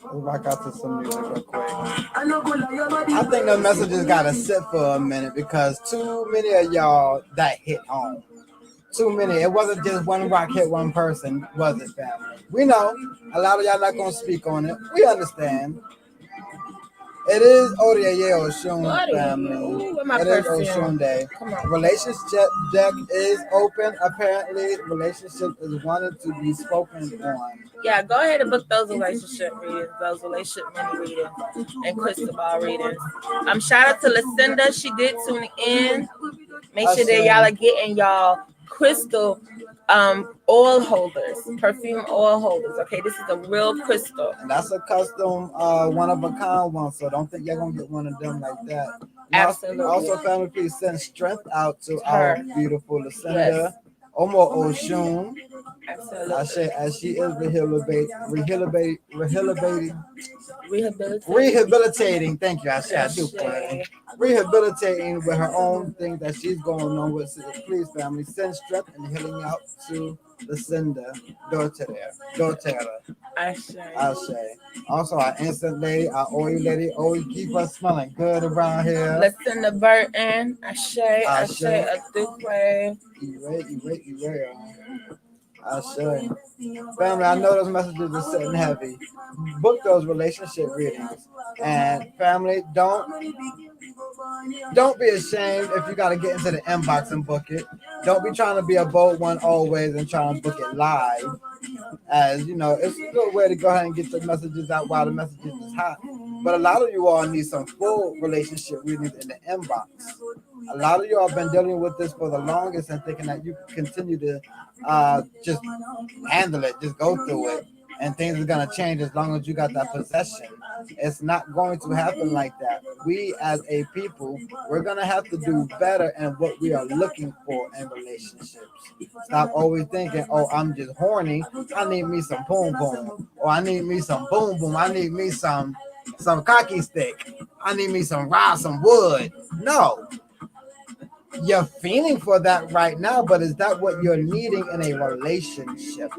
Let's rock out to some music real quick. I think the messages gotta sit for a minute because too many of y'all that hit home. too many. It wasn't just one rock hit one person, was it, family? We know a lot of y'all not gonna speak on it. We understand. It is Odia Oshun, family. Ooh, where my It is perfume? Oshun Day. Come on. Relationship deck is open. Apparently, relationship is wanted to be spoken on. Yeah, go ahead and book those relationship readings, those relationship mini readings, and crystal ball readings. Shout out to Lucinda. She did tune in. Make sure that y'all are getting y'all crystal oil holders, perfume oil holders. Okay, this is a real crystal. And that's a custom, one of a kind one. So don't think you're gonna get one of them like that. And Absolutely. Also, family, please send strength out to Her. our beautiful Lucinda. Yes. Omo Oshun. Absolutely. I say as she is rehabilitating. Thank you. I say I do pray. Rehabilitating with her own things that she's going on with. So please, family, send strength and healing out to Lucinda Dortera. I say. Also, our instant lady, our oil lady, always keep us smelling good around here. Lucinda Burton. I say. I do pray. I say. Family, I know those messages are sitting heavy. Book those relationship readings. And family, don't be ashamed if you got to get into the inbox and book it. Don't be trying to be a bold one always and trying to book it live. As you know, it's a good way to go ahead and get the messages out while the messages is hot. But a lot of you all need some full relationship readings in the inbox. A lot of you all have been dealing with this for the longest and thinking that you can continue to just handle it, just go through it, and things are going to change as long as you got that possession. It's not going to happen like that. We as a people, we're going to have to do better in what we are looking for in relationships. Stop always thinking, oh, I'm just horny. I need me some boom boom. Or I need me some boom boom. I need me some cocky stick. I need me some wood. No. You're feeling for that right now, but is that what you're needing in a relationship?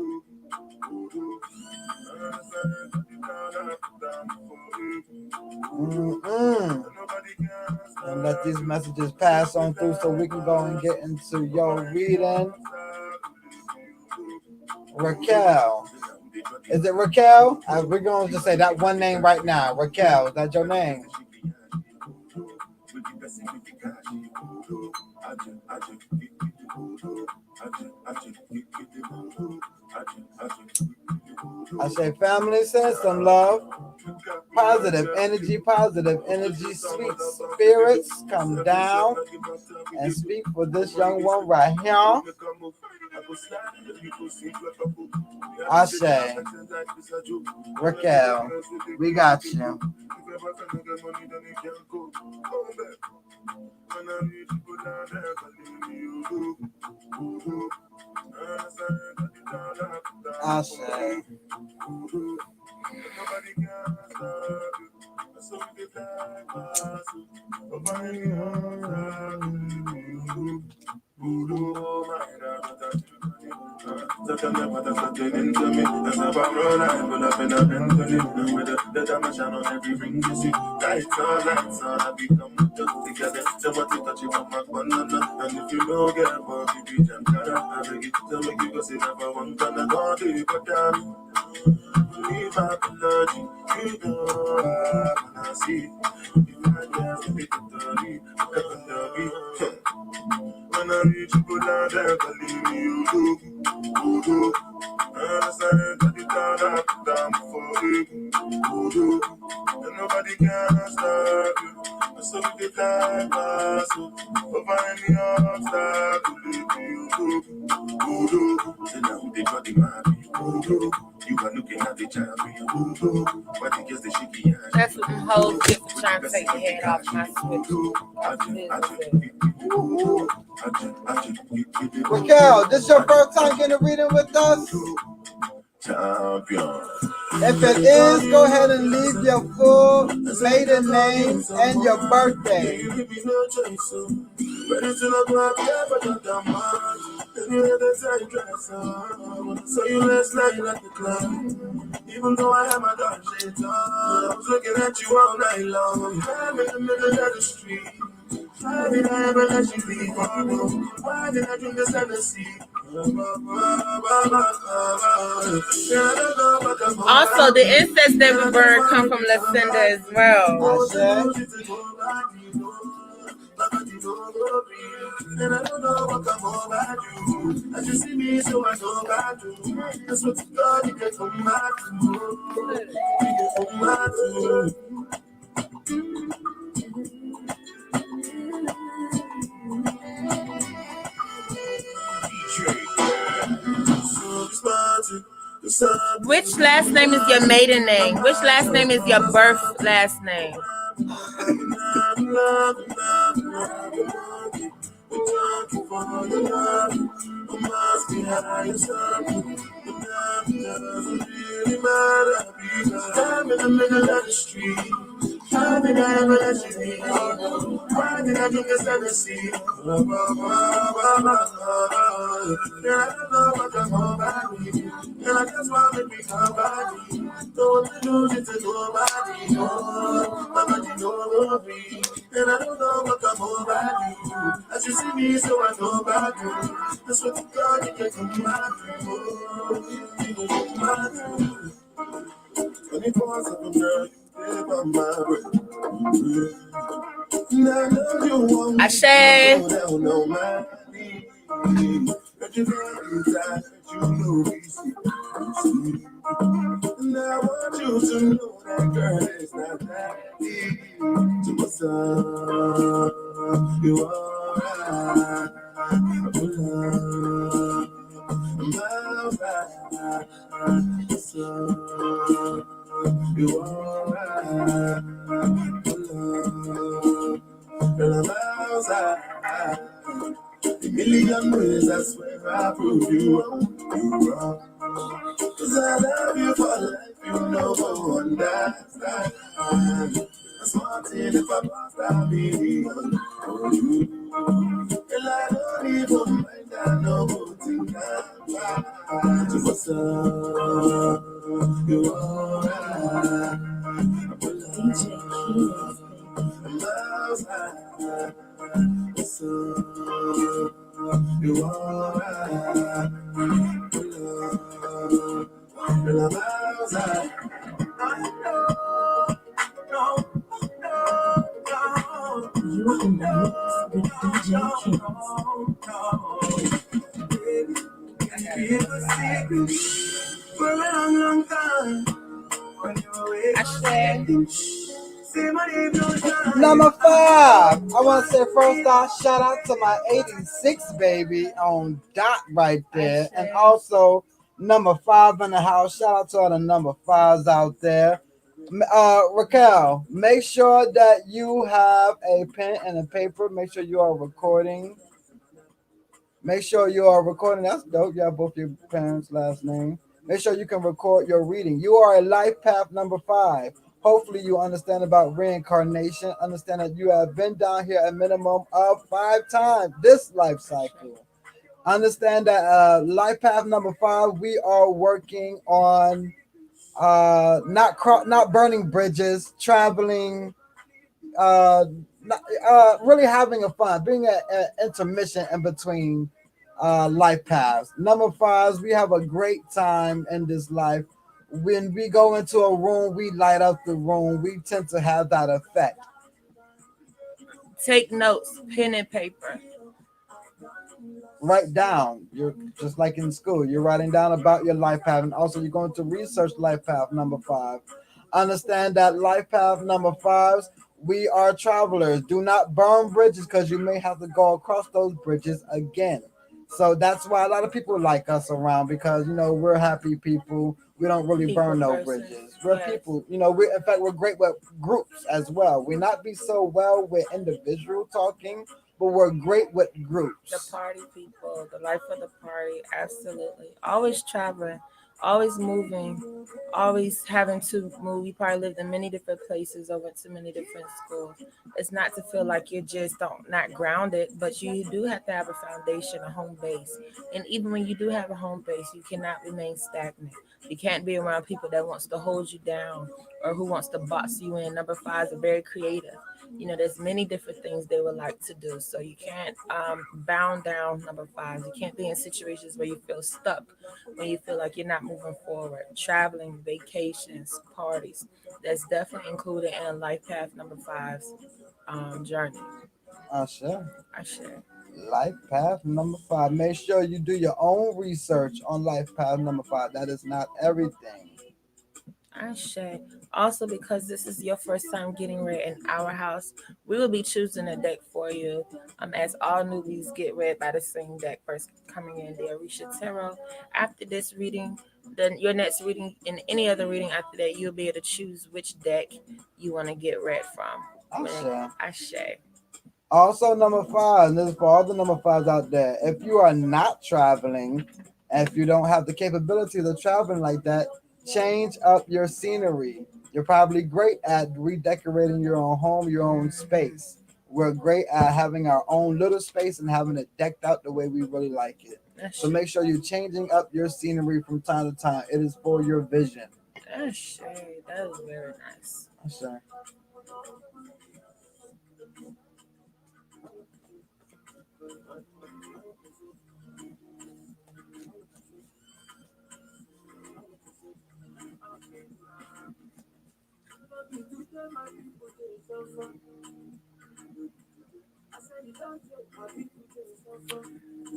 And let these messages pass on through so we can go and get into your reading. Raquel. Is it Raquel? We're going to just say that one name right now. Raquel, is that your name? I say, family, send some love. Positive energy, sweet spirits, come down and speak for this young one right here. I say, Raquel, we got you. I say. When I reach you, go down there, believe me, you do. Understand that you can't have down for you. And nobody can stop you. So we get that pass over any obstacle. And now they got the man. You are looking at the champion. But he gets the shaky. That's what the whole tip for trying to take the head off my switch. Raquel, this your first time getting a reading with us? Champion. If it is, go ahead and leave your full maiden name and your birthday. So you last night like the club. Even though I had my dark shades on, I was looking at you all night long. I'm in the middle of the street. Why did I ever let you be gone? Why did I drink this Hennessy? Also, the incense that we burn come from Lucinda as well. And I don't know what come over you. As you see me, so I go back to. That's what God you get from my You get from my Which last name is your maiden name? Which last name is your birth last name? I'm in the middle of the street. How did I ever let you be? Why did I drink this Hennessy? Yeah, I don't know what come over me. And I just want to be somebody. Don't want to lose it to nobody. No, nobody know me. And I don't know what come over you. As you see me, so I know about you. That's what you got, you can come back. You can come back. 24/7 girl, you live on my way. Now I know you want me Ashe. to go down on my knees. But you can't decide, you know we see. And I want you to know that girl is not that deep. To my son, you alright. You alright. Girl, I'm outside. A million ways, I swear I prove you wrong. Cause I love you for life, you know, understand. A smart thing if I pass that baby on you. Girl, I don't even mind, I know good thing I'm to my son. You alright. DJ Key. I'm outside. So you alright. Girl, I'm outside. You in the mix with DJ Key. Keep a secret for a long, long time. When you're away, say my name no time. Number 5. I want to say first off, shout out to my 86 baby on dot right there. And also number 5 in the house. Shout out to all the number 5s out there. Raquel, make sure that you have a pen and a paper. Make sure you are recording. Make sure you are recording. That's dope. You have both your parents' last name. Make sure you can record your reading. You are a life path number 5. Hopefully you understand about reincarnation. Understand that you have been down here a minimum of 5 times this life cycle. Understand that life path number 5, we are working on not burning bridges, traveling, really having a fun, being an intermission in between life paths. Number 5s, we have a great time in this life. When we go into a room, we light up the room. We tend to have that effect. Take notes, pen and paper. Write down. You're just like in school. You're writing down about your life path, and also you're going to research life path number 5. Understand that life path number 5s, we are travelers. Do not burn bridges because you may have to go across those bridges again. So that's why a lot of people like us around, because we're happy people. We don't really burn no bridges. We're people. In fact, we're great with groups as well. We not be so well with individual talking, but we're great with groups. The party people, the life of the party, absolutely. Always traveling, always moving, always having to move. We probably lived in many different places or went to many different schools. It's not to feel like you're just not grounded, but you do have to have a foundation, a home base. And even when you do have a home base, you cannot remain stagnant. You can't be around people that wants to hold you down or who wants to box you in. Number 5s are very creative. There's many different things they would like to do. So you can't bound down number five. You can't be in situations where you feel stuck, when you feel like you're not moving forward. Traveling, vacations, parties. That's definitely included in life path number five's journey. Sure. I share. Life path number 5. Make sure you do your own research on life path number 5. That is not everything. I share. Also, because this is your first time getting read in our house, we will be choosing a deck for you. As all newbies get read by the same deck first coming in, the Orisha Tarot. After this reading, then your next reading and any other reading after that, you'll be able to choose which deck you want to get read from. Sure. I share. Also, number 5, and this is for all the number 5s out there. If you are not traveling, and if you don't have the capabilities of traveling like that, change up your scenery. You're probably great at redecorating your own home, your own space. We're great at having our own little space and having it decked out the way we really like it. So make sure you're changing up your scenery from time to time. It is for your vision. I share. That is very nice. Sure.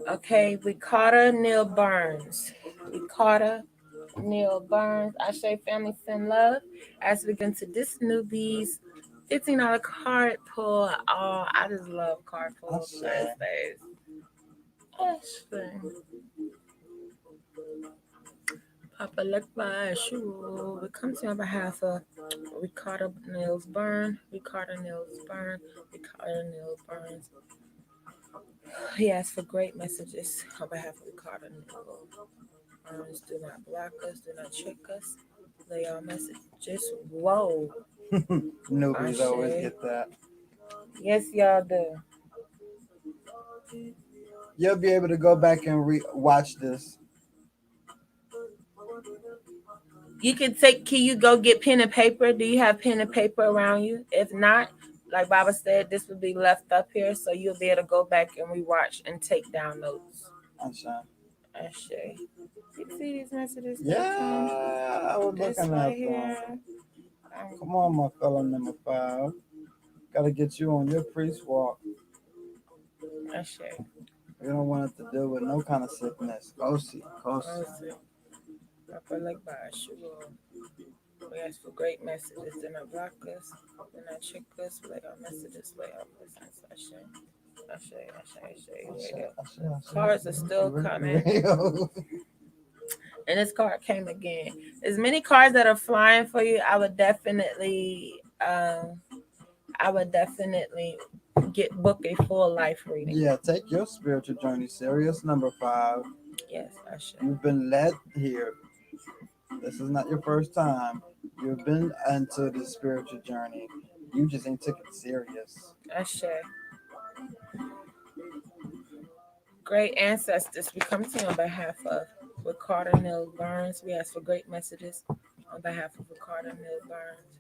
Okay, Ricardo Neil Burns. Ricardo Neil Burns. I say family send love. As we get into this newbies $15 card pull. Oh, I just love card pulls these days. Ashley. Papa Lekba Shuru. We come to you on behalf of Ricardo Nils Burns. Ricardo Nils Burns. Ricardo Nils Burns. He asked for great messages on behalf of Ricardo Nils Burns. Do not block us. Do not trick us. Lay our messages. Whoa. Newbies always get that. Yes, y'all do. You'll be able to go back and watch this. You can you go get pen and paper? Do you have pen and paper around you? If not, like Baba said, this will be left up here, so you'll be able to go back and rewatch and take down notes. Ashe. You see these messages? Yeah, I was looking at them. Come on, my fellow number 5. Gotta get you on your priest walk. Ashe. We don't want it to deal with no kind of sickness. Kosi. Papa like we ask for great messages. Do not block us. Do not trick us. Lay our messages. Lay our blessings. Ashe. Cards are still coming. And this card came again. As many cards that are flying for you, I would definitely book a full life reading. Yeah, take your spiritual journey serious, number 5. Yes, I should. You've been led here. This is not your first time. You've been into the spiritual journey. You just ain't took it serious. I should. Great ancestors, we come to you on behalf of Ricardo Neil Burns. We ask for great messages on behalf of Ricardo Neil Burns.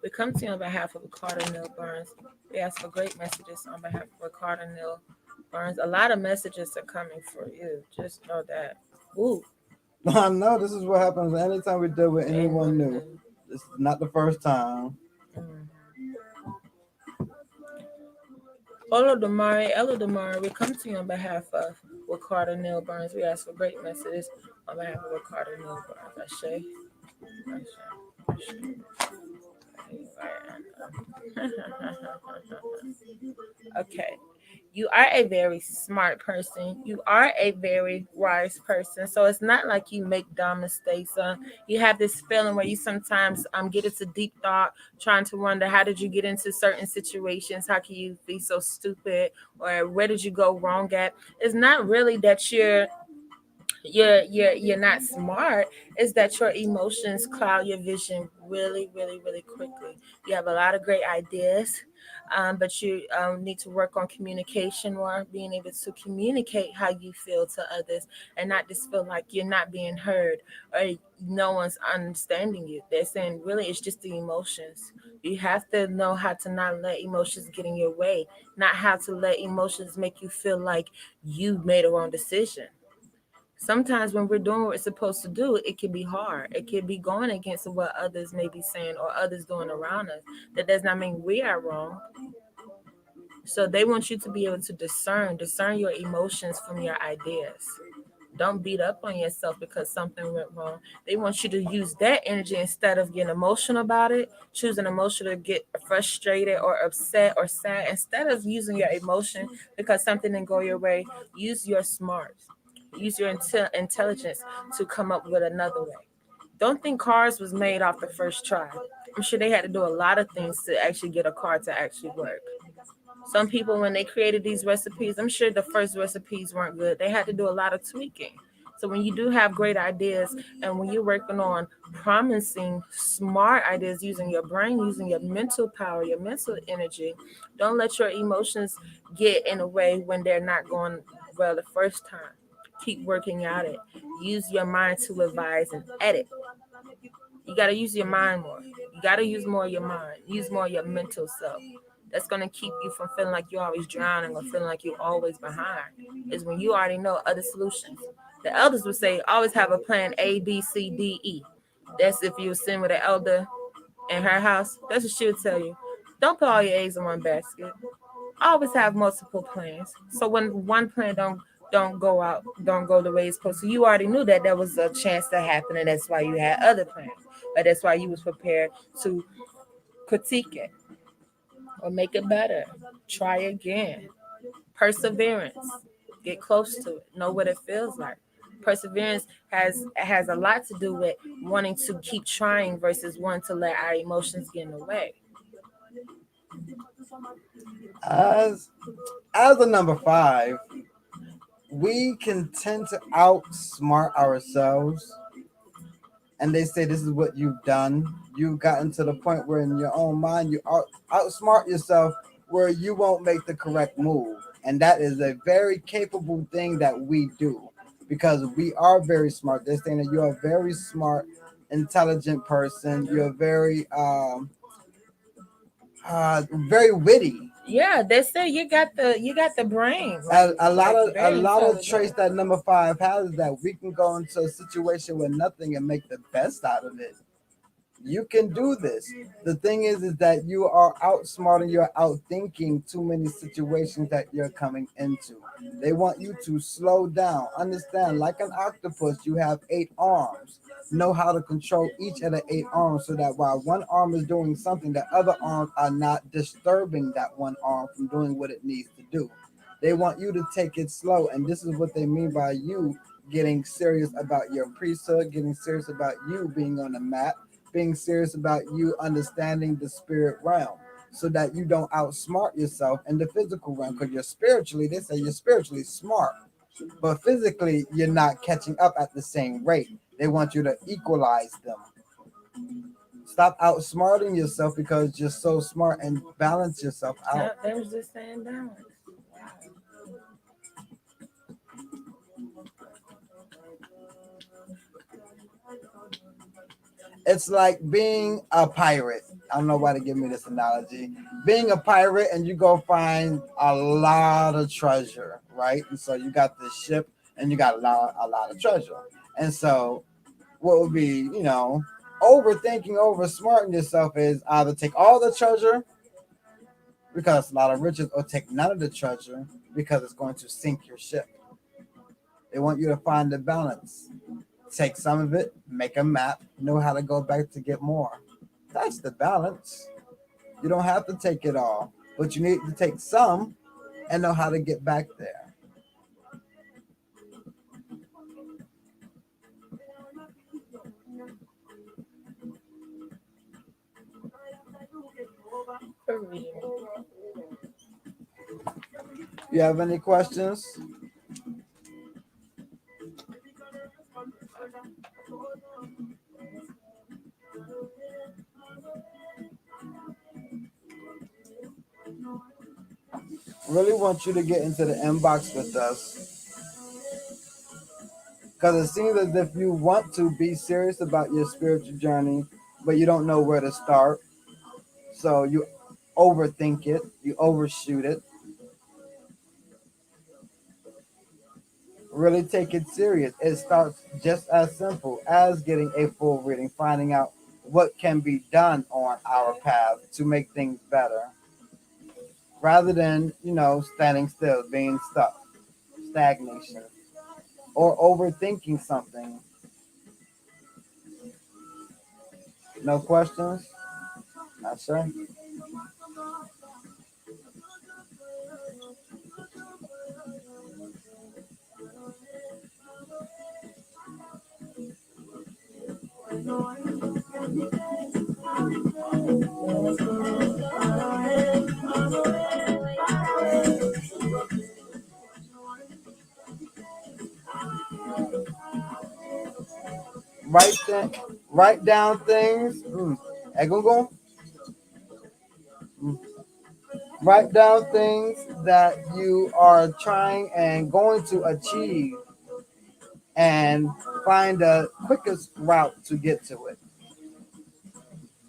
We come to you on behalf of Ricardo Neil Burns. We ask for great messages on behalf of Ricardo Neil Burns. A lot of messages are coming for you. Just know that. Ooh. I know this is what happens anytime we deal with anyone new. This is not the first time. Elodamari, we come to you on behalf of Ricardo Neil Burns. We ask for great messages on behalf of Ricardo Neil Burns. Ashe. Okay. You are a very smart person. You are a very wise person. So it's not like you make dumb mistakes. You have this feeling where you sometimes get into deep thought, trying to wonder, how did you get into certain situations? How can you be so stupid? Or where did you go wrong at? It's not really that you're you're not smart, is that your emotions cloud your vision really, really, really quickly. You have a lot of great ideas, but you need to work on communication more, being able to communicate how you feel to others, and not just feel like you're not being heard or no one's understanding you. They're saying really it's just the emotions. You have to know how to not let emotions get in your way, not how to let emotions make you feel like you made a wrong decision. Sometimes when we're doing what we're supposed to do, it can be hard. It can be going against what others may be saying or others doing around us. That does not mean we are wrong. So they want you to be able to discern your emotions from your ideas. Don't beat up on yourself because something went wrong. They want you to use that energy instead of getting emotional about it, choosing emotion to get frustrated or upset or sad. Instead of using your emotion because something didn't go your way, use your smarts. Use your intelligence to come up with another way. Don't think cars was made off the first try. I'm sure they had to do a lot of things to actually get a car to actually work. Some people, when they created these recipes, I'm sure the first recipes weren't good. They had to do a lot of tweaking. So when you do have great ideas and when you're working on promising smart ideas using your brain, using your mental power, your mental energy, don't let your emotions get in a way when they're not going well the first time. Keep working at it. Use your mind to revise and edit. You got to use your mind more. You got to use more of your mind. Use more of your mental self. That's going to keep you from feeling like you're always drowning or feeling like you're always behind. Is when you already know other solutions. The elders would say, always have a plan A, B, C, D, E. That's if you were sitting with an elder in her house. That's what she would tell you. Don't put all your eggs in one basket. Always have multiple plans. So when one plan don't go the way it's supposed to, you already knew that there was a chance to happen, and that's why you had other plans. But that's why you was prepared to critique it or make it better. Try again. Perseverance. Get close to it. Know what it feels like. Perseverance has a lot to do with wanting to keep trying versus wanting to let our emotions get in the way. As as a number five, we can tend to outsmart ourselves, and they say this is what you've done. You've gotten to the point where in your own mind you outsmart yourself where you won't make the correct move. And that is a very capable thing that we do because we are very smart. They're saying that you're a very smart, intelligent person. You're very witty. Yeah, they say you got the brain. A lot Like of a very lot of intelligent. traits that number five has is that we can go into a situation with nothing and make the best out of it. You can do this. The thing is that you are outsmarting, you're outthinking too many situations that you're coming into. They want you to slow down. Understand, like an octopus, you have 8 arms. Know how to control each of the 8 arms so that while one arm is doing something, the other arms are not disturbing that one arm from doing what it needs to do. They want you to take it slow, and this is what they mean by you getting serious about your priesthood, getting serious about you being on the map, being serious about you understanding the spirit realm so that you don't outsmart yourself in the physical realm because you're spiritually, they say you're spiritually smart, but physically you're not catching up at the same rate. They want you to equalize them. Stop outsmarting yourself because you're so smart and balance yourself out. There's the same balance. It's like being a pirate. I don't know why to give me this analogy. Being a pirate and you go find a lot of treasure, right? And so you got this ship and you got a lot of treasure. And so what would be, overthinking, oversmarting yourself is either take all the treasure because it's a lot of riches, or take none of the treasure because it's going to sink your ship. They want you to find the balance. Take some of it, make a map, know how to go back to get more. That's the balance. You don't have to take it all, but you need to take some and know how to get back there. For real. You have any questions? Really want you to get into the inbox with us because it seems as if you want to be serious about your spiritual journey, but you don't know where to start. So you overthink it, you overshoot it. Really take it serious. It starts just as simple as getting a full reading, finding out what can be done on our path to make things better, rather than, standing still, being stuck, stagnation, or overthinking something. No questions? Not sure. Write, th- write down things. Egungun? Mm. Write down things that you are trying and going to achieve and find the quickest route to get to it.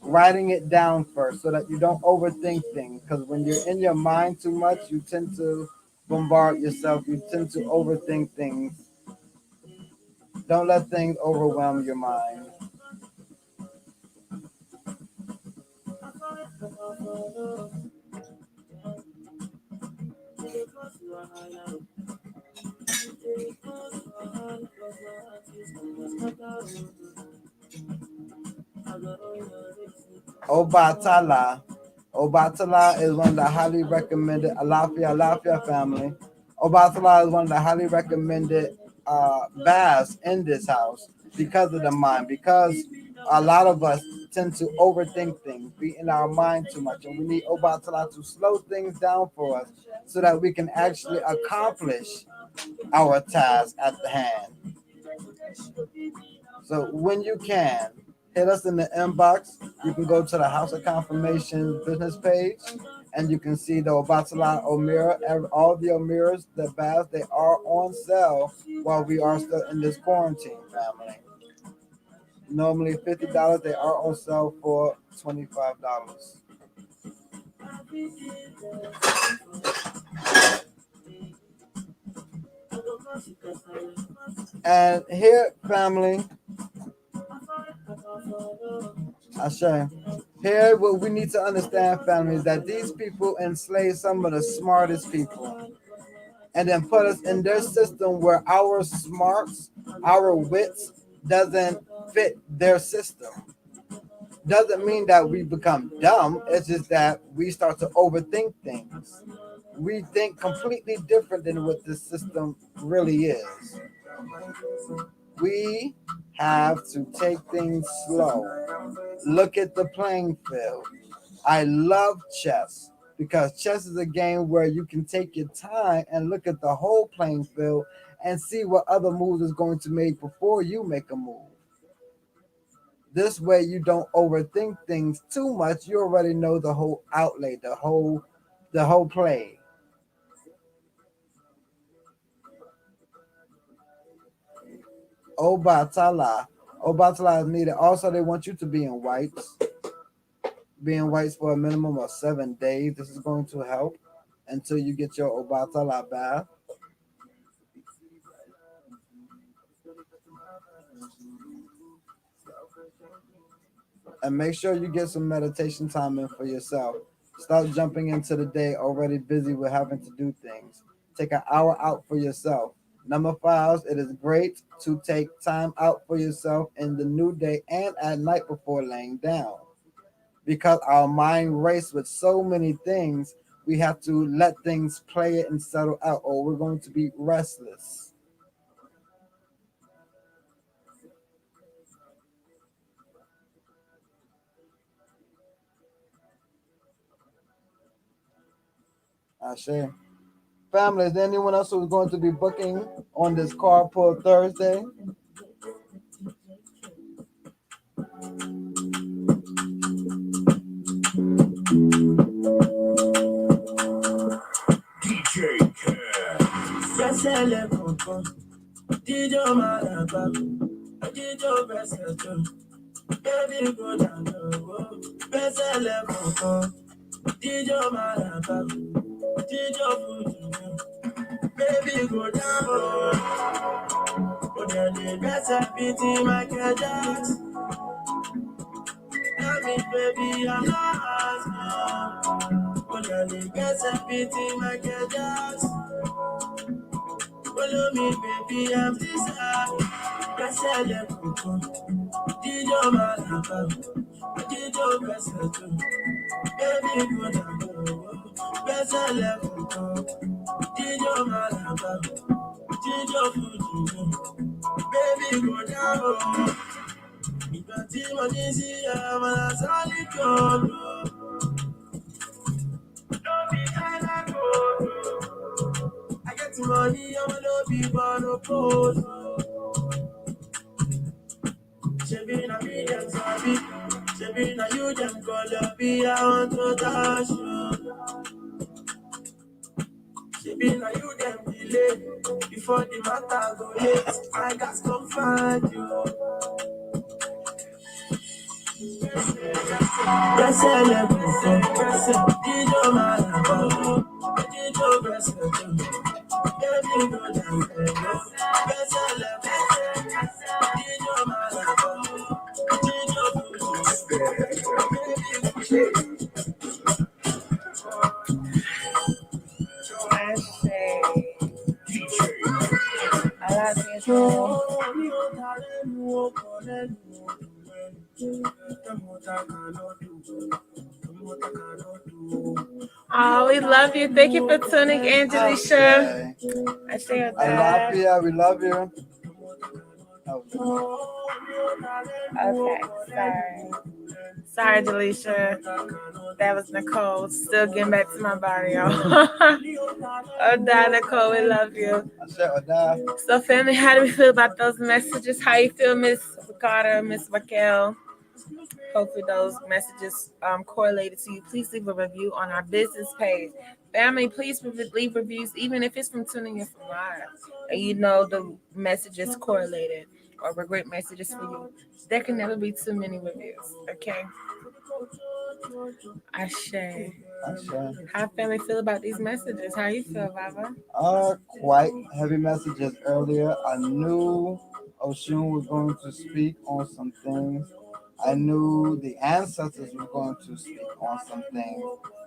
Writing it down first so that you don't overthink things. Because when you're in your mind too much, you tend to bombard yourself. You tend to overthink things. Don't let things overwhelm your mind. Obatala. Obatala is one of the highly recommended Alafia family. Obatala is one of the highly recommended baths in this house because of the mind. Because a lot of us tend to overthink things, be in our mind too much, and we need Obatala to slow things down for us so that we can actually accomplish our task at the hand. So when you can, hit us in the inbox. You can go to the House of Confirmation business page and you can see the Obatala Omira, all the Omiras, the baths, they are on sale while we are still in this quarantine, family. Normally $50, they are on sale for $25. And here, family, I say, here what we need to understand, family, is that these people enslave some of the smartest people and then put us in their system where our smarts, our wits doesn't fit their system. Doesn't mean that we become dumb. It's just that we start to overthink things. We think completely different than what this system really is. We have to take things slow. Look at the playing field. I love chess because chess is a game where you can take your time and look at the whole playing field and see what other moves is going to make before you make a move. This way you don't overthink things too much. You already know the whole outlay, the whole play. Obatala. Obatala is needed. Also, they want you to be in whites. Be in whites for a minimum of 7 days. This is going to help until you get your Obatala bath. And make sure you get some meditation time in for yourself. Stop jumping into the day already busy with having to do things. Take an hour out for yourself. Number 5, it is great to take time out for yourself in the new day and at night before laying down. Because our mind races with so many things, we have to let things play it and settle out, or we're going to be restless. I share. Family, is there anyone else who's going to be booking on this carpool Thursday? Bẹ́sẹ̀lẹ̀ kọ̀ọ̀kan, jíjọ́ máa ràbà, jíjọ́ bẹ́sẹ̀ tó. Baby go down low, bẹ́sẹ̀lẹ̀ kọ̀ọ̀kan, jíjọ́ máa ràbà, jíjọ́ fújì náà. Baby go down low, ó dẹ̀ lè gbẹ́sẹ̀ bíi ti Michael Jackson. Love me baby, I'm not asking. Ó dẹ̀ lè gbẹ́sẹ̀ bíi ti Michael Jackson. Follow me baby, I'm desire. Bẹ́sẹ̀lẹ̀ kọ̀ọ̀kan, jíjọ́ máa ràbà, jíjọ́ bẹ́sẹ̀ tó. Baby go down low, bẹ́sẹ̀lẹ̀ kọ̀ọ̀kan, jíjọ́ máa ràbà, jíjọ́ fújì náà. Baby go down low. Ìgbà tí mo ní sí ọmọ sáré kọ̀ọ̀kan. Lóbi China kọ̀ọ̀kan. I get money, I'm a lobby for no pose. Shebi na me dem sabi, shebi na you dem call up, I want to touch you. Shebi na you dem delay, before the matter go late, I got to find you. Bẹ́sẹ̀lẹ̀ kọ̀ọ̀kan, jíjọ́ máa ràbà, jíjọ́ bẹ́sẹ̀ tó. Baby go down low, bẹ́sẹ̀lẹ̀ kọ̀ọ̀kan, jíjọ́ máa ràbà, jíjọ́ fújì Oh, we love you. Thank you for tuning in, Delisha. I say I love you. We love you. Okay, sorry. Sorry, Delisha. That was Nicole. Still getting back to my body, y'all. Oda, Nicole, we love you. I said Oda. So, family, how do we feel about those messages? How you feel, Miss Ricardo, Miss Raquel? Hopefully those messages correlated to you. Please leave a review on our business page. Family, please leave reviews, even if it's from tuning in from live. And you know the message is correlated or were great messages for you. There can never be too many reviews, okay? Ashe. How family feel about these messages? How you feel, Baba? Quite heavy messages earlier. I knew Oshun was going to speak on some things. I knew the ancestors were going to speak on some things,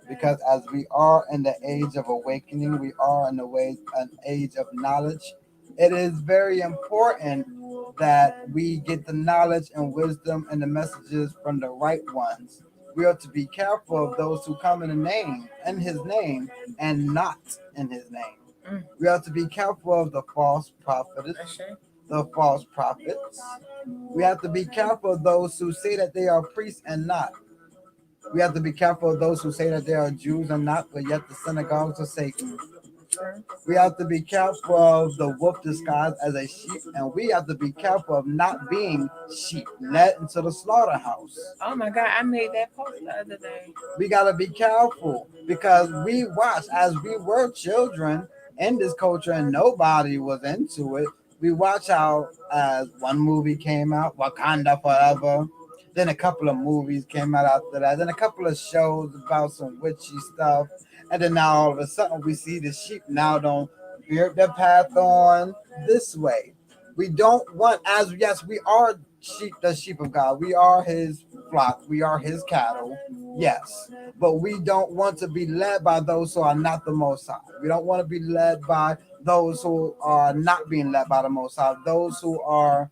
because as we are in the age of awakening, we are in an age of knowledge. It is very important that we get the knowledge and wisdom and the messages from the right ones. We are to be careful of those who come in his name, and not in his name. We have to be careful of the false prophets, the false prophets. We have to be careful of those who say that they are priests and not. We have to be careful of those who say that they are Jews and not, but yet the synagogues of Satan. We have to be careful of the wolf disguised as a sheep, and we have to be careful of not being sheep led into the slaughterhouse. Oh my God, I made that post the other day. We got to be careful, because we watched as we were children in this culture and nobody was into it. We watch how as one movie came out, Wakanda Forever. Then a couple of movies came out after that. Then a couple of shows about some witchy stuff. And then now all of a sudden we see the sheep now don't veer their path on this way. We don't want, as yes, we are sheep, the sheep of God. We are his flock. We are his cattle. Yes. But we don't want to be led by those who are not the Most High. We don't want to be led by those who are not being led by the Most High. Those who are,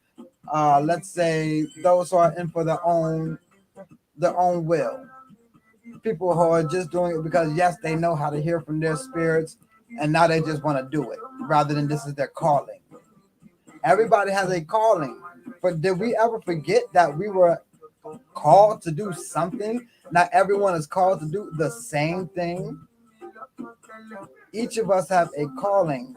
let's say, those who are in for their own will. People who are just doing it because, yes, they know how to hear from their spirits, and now they just want to do it rather than this is their calling. Everybody has a calling, but did we ever forget that we were called to do something? Not everyone is called to do the same thing. Each of us have a calling.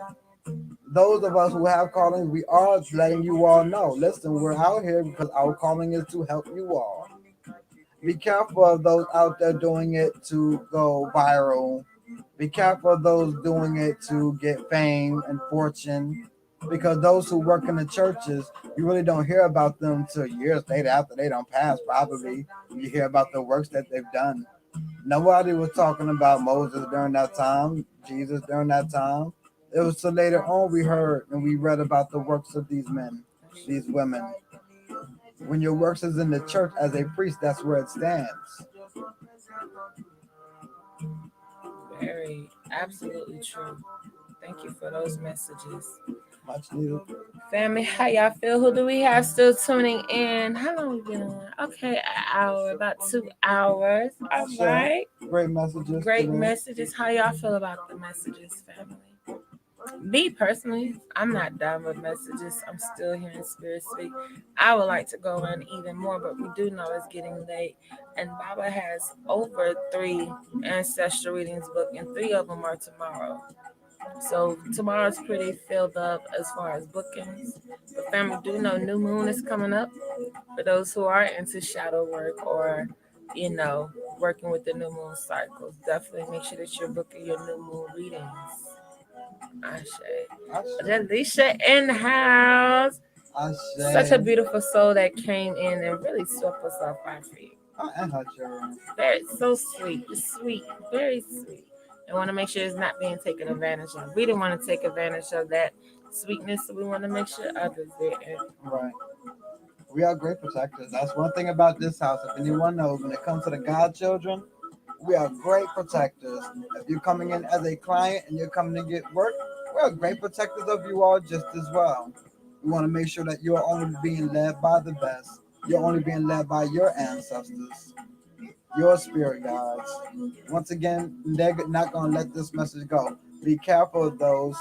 Those of us who have callings, we are letting you all know. Listen, we're out here because our calling is to help you all. Be careful of those out there doing it to go viral Be careful of those doing it to get fame and fortune, because those who work in the churches, you really don't hear about them till years later after they don't pass. Probably you hear about the works that they've done. Nobody was talking about Moses during that time, Jesus during that time. It was till later on we heard and we read about the works of these men, these women. When your works is in the church as a priest, that's where it stands. Very, absolutely true. Thank you for those messages. Much needed. Family, how y'all feel? Who do we have still tuning in? How long we been on? Okay, an hour, about 2 hours. All Sure. right. Great messages. Great today. messages. How y'all feel about the messages, family? Me personally, I'm not done with messages. I'm still hearing Spirit speak. I would like to go in even more, but we do know it's getting late. And Baba has over 3 ancestral readings booked, and 3 of them are tomorrow. So tomorrow's pretty filled up as far as bookings. The family do know new moon is coming up. For those who are into shadow work or, working with the new moon cycles, definitely make sure that you're booking your new moon readings. Ashe. Jalisha in the house. Such a beautiful soul that came in and really swept us off our feet. Very so sweet, sweet, very sweet. And want to make sure it's not being taken advantage of. We didn't want to take advantage of that sweetness, so we want to make sure others didn't. Right. We are great protectors. That's one thing about this house. If anyone knows, when it comes to the godchildren, we are great protectors. If you're coming in as a client and you're coming to get work, we are great protectors of you all just as well. We want to make sure that you're only being led by the best. You're only being led by your ancestors, your spirit guides. Once again, they're not going to let this message go. Be careful of those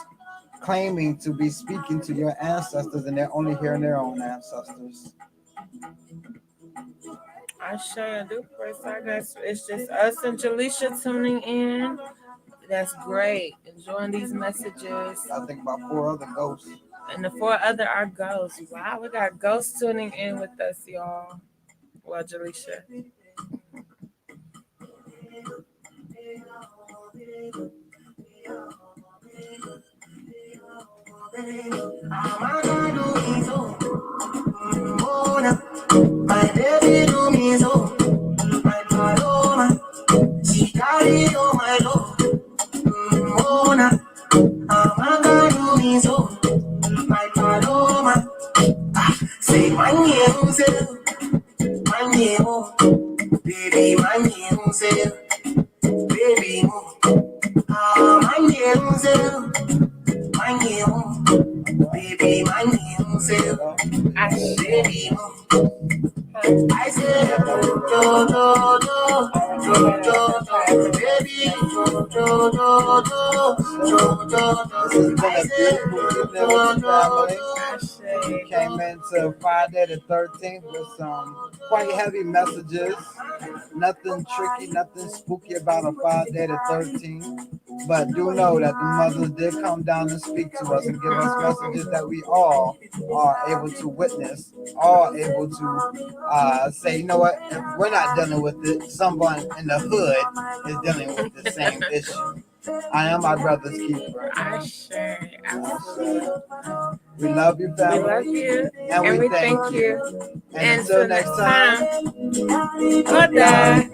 claiming to be speaking to your ancestors and they're only hearing their own ancestors. I sure do. First, I guess it's just us and Jalisha tuning in. That's great. Enjoying these messages. I think about 4 other ghosts. And the 4 other are ghosts. Wow, we got ghosts tuning in with us, y'all. Well, Jalisha. My baby do me so, my paloma, she carry all my love. Mona, Amanda do me so, my paloma. Say my name, baby, my name, baby, my name, baby, my name, baby, I said, baby, We came into Friday the 13th with some quite heavy messages. Nothing tricky, nothing spooky about a Friday the 13th. But do know that the mothers did come down and speak to us and give us messages that we all are able to witness, all able to say, you know what, if we're not dealing with it, someone in the hood is dealing with the same issue. I am my brother's keeper. I sure, absolutely. We love you, family. We love you. And we thank you. And until next time. Good day.